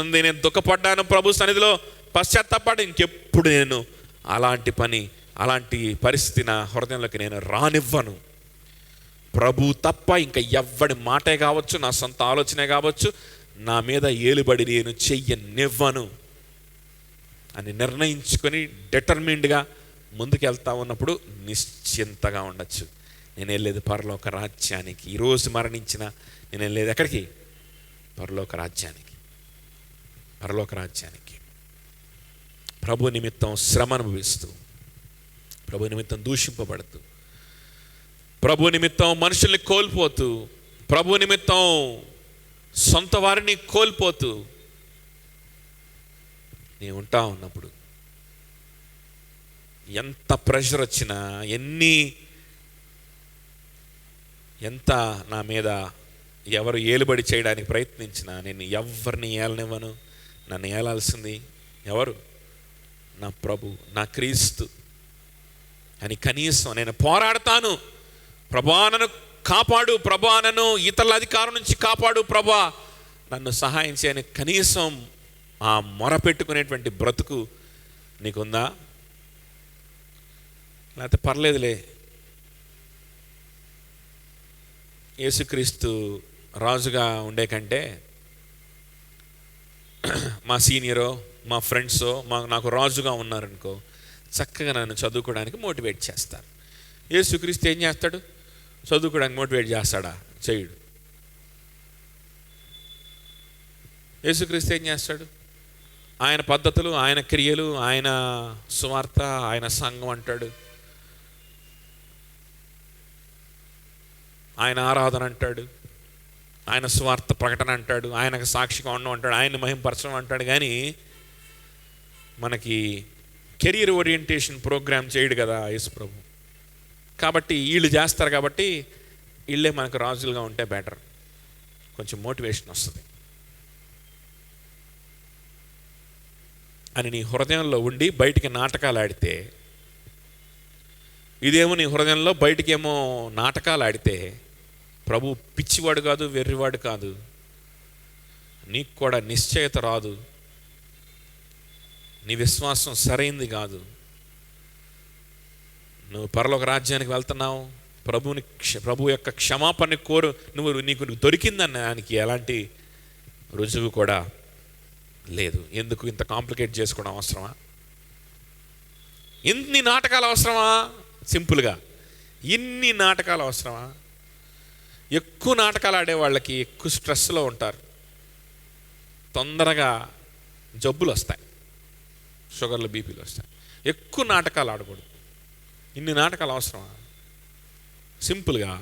ఉంది, నేను దుఃఖపడ్డాను ప్రభు సన్నిధిలో, పశ్చాత్తాపడి ఇంకెప్పుడు నేను అలాంటి పరిస్థితి నా హృదయంలోకి నేను రానివ్వను. ప్రభు తప్ప ఇంకా ఎవ్వడి మాటే కావచ్చు, నా సొంత ఆలోచనే కావచ్చు, నా మీద ఏలుబడి నేను చెయ్యనివ్వను అని నిర్ణయించుకొని డిటర్మిన్డ్గా ముందుకెళ్తా ఉన్నప్పుడు నిశ్చింతగా ఉండొచ్చు. నేను వెళ్ళేది పరలోక రాజ్యానికి. ఈరోజు మరణించిన నేను వెళ్ళేది ఎక్కడికి? పరలోక రాజ్యానికి. పరలోక రాజ్యానికి. ప్రభు నిమిత్తం శ్రమ అనుభవిస్తూ, ప్రభు నిమిత్తం దూషింపబడుతూ, ప్రభు నిమిత్తం మనుషుల్ని కోల్పోతూ, ప్రభు నిమిత్తం సొంత వారిని కోల్పోతూ నేను ఉంటా ఉన్నప్పుడు ఎంత ప్రెషర్ వచ్చినా, ఎంత నా మీద ఎవరు ఏలుబడి చేయడానికి ప్రయత్నించినా నేను ఎవరిని ఏలనివ్వను. నన్ను ఏలాల్సింది ఎవరు? నా ప్రభు, నా క్రీస్తు అని కనీసం నేను పోరాడతాను. ప్రభా నన్ను కాపాడు, ప్రభా నన్ను ఇతరుల అధికారం నుంచి కాపాడు, ప్రభా నన్ను సహాయం చేయని కనీసం ఆ మొర పెట్టుకునేటువంటి బ్రతుకు నీకుందా? లేకపోతే పర్లేదులే, యేసుక్రీస్తు రాజుగా ఉండే కంటే మా సీనియరో మా ఫ్రెండ్సో నాకు రాజుగా ఉన్నారనుకో, చక్కగా నన్ను చదువుకోవడానికి మోటివేట్ చేస్తారు. యేసుక్రీస్తు ఏం చేస్తాడు? చదువుకోవడానికి మోటివేట్ చేస్తాడా? చేయడు. యేసుక్రీస్తు ఏం చేస్తాడు? ఆయన పద్ధతులు, ఆయన క్రియలు, ఆయన సువార్త, ఆయన సంఘం అంటాడు, ఆయన ఆరాధన అంటాడు, ఆయన స్వార్థ ప్రకటన అంటాడు, ఆయనకు సాక్షిగా ఉండడం అంటాడు, ఆయన మహింపరచడం అంటాడు. కానీ మనకి కెరీర్ ఓరియంటేషన్ ప్రోగ్రామ్ చేయడు కదా యేసు ప్రభు. కాబట్టి వీళ్ళు చేస్తారు కాబట్టి వీళ్ళే మనకు రాజులుగా ఉంటే బెటర్, కొంచెం మోటివేషన్ వస్తుంది అని నీ హృదయంలో ఉండి బయటికి నాటకాలు ఆడితే, ఇదేమో నీ హృదయంలో బయటికేమో నాటకాలు ఆడితే, ప్రభు పిచ్చివాడు కాదు, వెర్రివాడు కాదు, నీకు కూడా నిశ్చయత రాదు, నీ విశ్వాసం సరైంది కాదు. నువ్వు పరలోక రాజ్యానికి వెళ్తున్నావు, ప్రభు యొక్క క్షమాపణ కోరు, నీకు దొరికిందన్న దానికి ఎలాంటి రుజువు కూడా లేదు. ఎందుకు ఇంత కాంప్లికేట్ చేసుకోవడం అవసరమా? ఇన్ని నాటకాలు అవసరమా? సింపుల్గా ఇన్ని నాటకాలు అవసరమా? ఎక్కువ నాటకాలు ఆడే వాళ్ళకి ఎక్కువ స్ట్రెస్లో ఉంటారు, తొందరగా జబ్బులు వస్తాయి, షుగర్లు, బీపీలు వస్తాయి. ఎక్కువ నాటకాలు ఆడకూడదు. ఇన్ని నాటకాలు అవసరమా? సింపుల్గా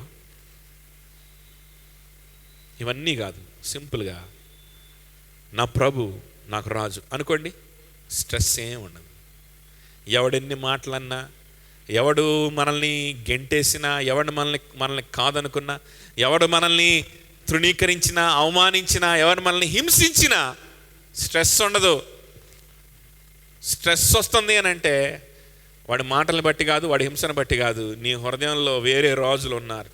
ఇవన్నీ కాదు, సింపుల్గా నా ప్రభు నాకు రాజు అనుకోండి, స్ట్రెస్ ఏం ఉండదు. ఎవడెన్ని మాటలన్నా, ఎవడు మనల్ని గెంటేసినా, ఎవడు మనల్ని కాదనుకున్నా, ఎవడు మనల్ని తృణీకరించినా, అవమానించినా, ఎవడు మనల్ని హింసించినా స్ట్రెస్ ఉండదు. స్ట్రెస్ వస్తుంది అని అంటే వాడి మాటలను బట్టి కాదు, వాడి హింసను బట్టి కాదు, నీ హృదయంలో వేరే రాజులు ఉన్నారు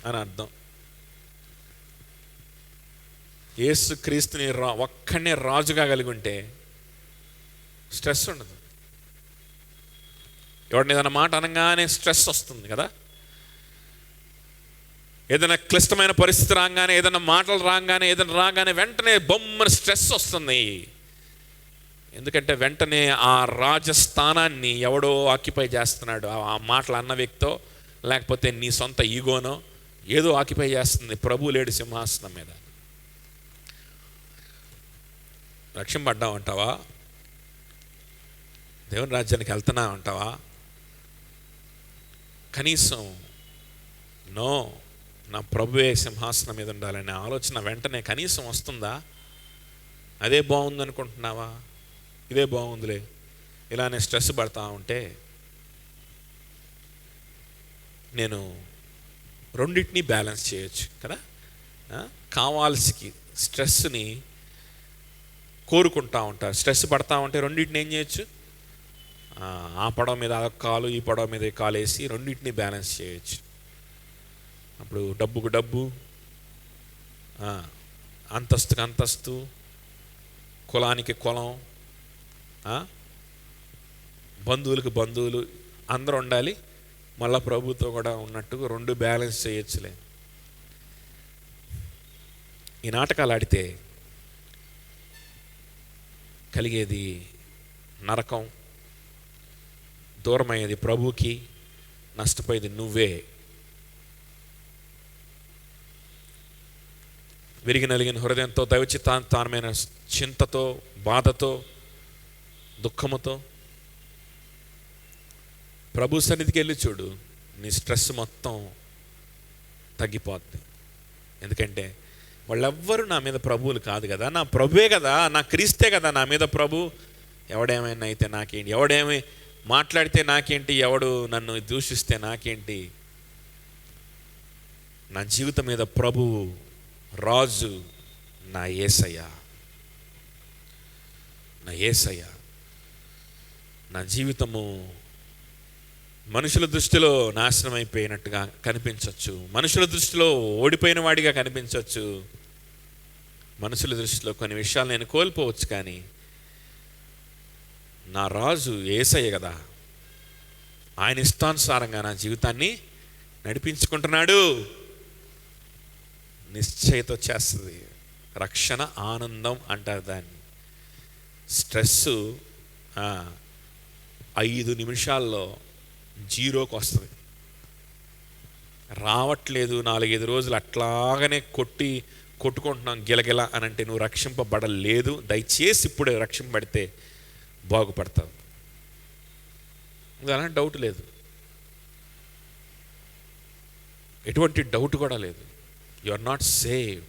అని అర్థం. యేసు క్రీస్తుని ఒక్కనే రాజుగా కలిగి ఉంటే స్ట్రెస్ ఉండదు. ఎవరిని ఏదైనా మాట అనగానే స్ట్రెస్ వస్తుంది కదా. ఏదైనా క్లిష్టమైన పరిస్థితి రాగానే, ఏదైనా మాటలు రాగానే, ఏదైనా రాగానే వెంటనే బొమ్మని స్ట్రెస్ వస్తుంది. ఎందుకంటే వెంటనే ఆ రాజస్థానాన్ని ఎవడో ఆక్యుపై చేస్తున్నాడు. ఆ మాటలు అన్న వ్యక్తో, లేకపోతే నీ సొంత ఈగోనో ఏదో ఆక్యుపై చేస్తుంది. ప్రభు లేడు సింహాసనం మీద. రక్షింపడ్డావు అంటావా? దేవుని రాజ్యానికి వెళ్తున్నా అంటావా? కనీసం నో, నా ప్రభువే సింహాసనం మీద ఉండాలనే ఆలోచన వెంటనే కనీసం వస్తుందా? అదే బాగుంది అనుకుంటున్నావా? ఇదే బాగుందిలే, ఇలానే స్ట్రెస్ పడతా ఉంటే నేను రెండింటినీ బ్యాలెన్స్ చేయొచ్చు కదా. కావాల్సి స్ట్రెస్ని కోరుకుంటా ఉంటారు, స్ట్రెస్ పడతా ఉంటే రెండింటిని ఏం చేయొచ్చు? ఆ పడవ మీద ఆ కాలు, ఈ పడవ మీద కాలు వేసి రెండింటినీ బ్యాలెన్స్ చేయొచ్చు. అప్పుడు డబ్బుకు డబ్బు, అంతస్తుకు అంతస్తు, కులానికి కులం, బంధువులకు బంధువులు అందరూ ఉండాలి. మళ్ళా ప్రభుతో కూడా ఉన్నట్టు రెండు బ్యాలెన్స్ చేయొచ్చులే. ఈ నాటకాలు ఆడితే కలిగేది నరకం, దూరమయ్యేది ప్రభుకి, నష్టపోయేది నువ్వే. విరిగి నలిగిన హృదయంతో, దైవచిత్తానుమైన చింతతో, బాధతో, దుఃఖముతో ప్రభు సన్నిధికి వెళ్ళి చూడు, నీ స్ట్రెస్ మొత్తం తగ్గిపోద్ది. ఎందుకంటే వాళ్ళెవ్వరూ నా మీద ప్రభువులు కాదు కదా, నా ప్రభువే కదా, నా క్రీస్తే కదా నా మీద ప్రభు. ఎవడేమైనా అయితే నాకేంటి, ఎవడేమి మాట్లాడితే నాకేంటి, ఎవడు నన్ను దూషిస్తే నాకేంటి, నా జీవితం మీద ప్రభువు రాజు నా యేసయ్య. నా యేసయ్య. నా జీవితము మనుషుల దృష్టిలో నాశనం అయిపోయినట్టుగా కనిపించవచ్చు, మనుషుల దృష్టిలో ఓడిపోయిన వాడిగా కనిపించవచ్చు, మనుషుల దృష్టిలో కొన్ని విషయాలు నేను కోల్పోవచ్చు. కానీ నా రాజు యేసయ్య కదా, ఆయన ఇష్టానుసారంగా నా జీవితాన్ని నడిపించుకుంటున్నాడు. నిశ్చయత వచ్చేస్తుంది. రక్షణ ఆనందం అంటారు దాన్ని. స్ట్రెస్సు 5 నిమిషాల్లో జీరోకి వస్తుంది. రావట్లేదు, 4-5 రోజులు అట్లాగనే కొట్టుకుంటున్నాం గిలగిల అని అంటే నువ్వు రక్షింపబడలేదు. దయచేసి ఇప్పుడే రక్షింపబడితే బాగుపడతావు. అలాంటి డౌట్ లేదు, ఎటువంటి డౌట్ కూడా లేదు. You are not save.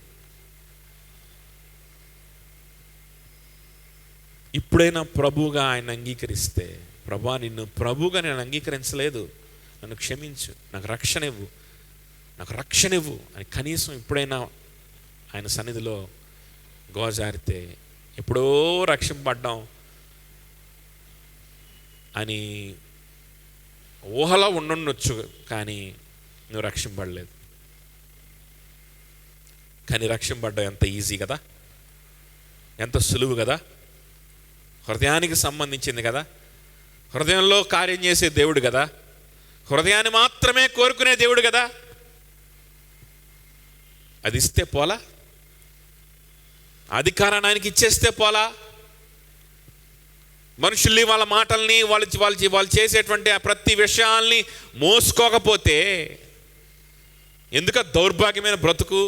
ఇప్పుడైనా ప్రభువుగా ఆయన అంగీకరిస్తే, ప్రభా నిన్ను ప్రభువుగా నేను అంగీకరించలేదు, నన్ను క్షమించు, నాకు రక్షణ ఇవ్వు, నాకు రక్షణ ఇవ్వు అని కనీసం ఇప్పుడైనా ఆయన సన్నిధిలో గోజారితే, ఎప్పుడో రక్షింపబడ్డాం అని ఊహలో ఉండొచ్చు, కానీ నువ్వు రక్షింపబడలేదు. కానీ రక్షింపబడ్డం ఎంత ఈజీ కదా, ఎంత సులువు కదా, హృదయానికి సంబంధించింది కదా, హృదయంలో కార్యం చేసే దేవుడు కదా, హృదయాన్ని మాత్రమే కోరుకునే దేవుడు కదా. అది ఇస్తే పోలా, అధికారాన్ని ఆయనకి ఇచ్చేస్తే పోలా, మనుషుల్ని వాళ్ళ మాటల్ని వాళ్ళు చేసేటువంటి ఆ ప్రతి విషయాల్ని మోసుకోకపోతే ఎందుక దౌర్భాగ్యమైన బ్రతుకు,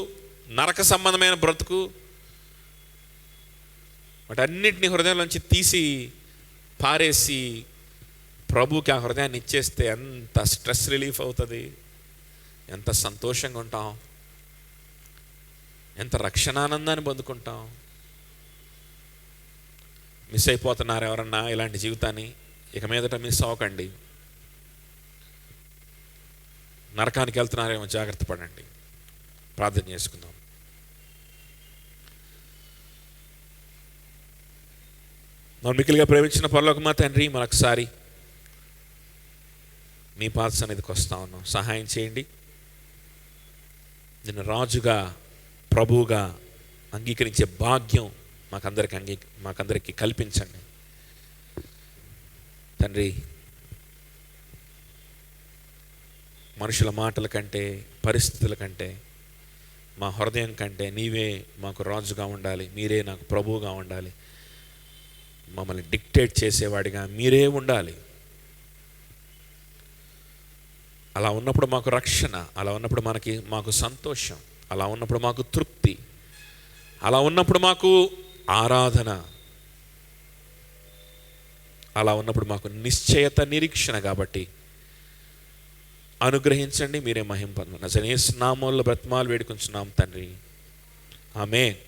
నరక సంబంధమైన బ్రతుకు? వాటన్నిటిని హృదయంలోంచి తీసి పారేసి ప్రభుకి ఆ హృదయాన్ని ఇచ్చేస్తే ఎంత స్ట్రెస్ రిలీఫ్ అవుతుంది, ఎంత సంతోషంగా ఉంటాం, ఎంత రక్షణానందాన్ని పొందుకుంటాం. మిస్ అయిపోతున్నారు ఎవరన్నా ఇలాంటి జీవితాన్ని? ఇక మీదట మిస్ అవ్వకండి. నరకానికి వెళ్తున్నారేమో, జాగ్రత్త పడండి. ప్రార్థన చేసుకుందాం. మనం మిక్కిలిగా ప్రేమించిన పరలోకమా తండ్రి, మరొకసారి మీ పాద సన్నిధికి వస్తా ఉన్నాం. సహాయం చేయండి. నిన్ను రాజుగా, ప్రభువుగా అంగీకరించే భాగ్యం మాకందరికీ కల్పించండి తండ్రి. మనుషుల మాటల కంటే, పరిస్థితుల కంటే, మా హృదయం కంటే నీవే మాకు రాజుగా ఉండాలి, మీరే నాకు ప్రభువుగా ఉండాలి, మమ్మల్ని డిక్టేట్ చేసేవాడిగా మీరే ఉండాలి. అలా ఉన్నప్పుడు మాకు రక్షణ, అలా ఉన్నప్పుడు మాకు సంతోషం, అలా ఉన్నప్పుడు మాకు తృప్తి, అలా ఉన్నప్పుడు మాకు ఆరాధన, అలా ఉన్నప్పుడు మాకు నిశ్చయత, నిరీక్షణ. కాబట్టి అనుగ్రహించండి, మీరే మహిమ పొందండి. నజరేసు నామములో బ్రతిమాలు వేడుకొంచున్నాం తండ్రి. ఆమేన్.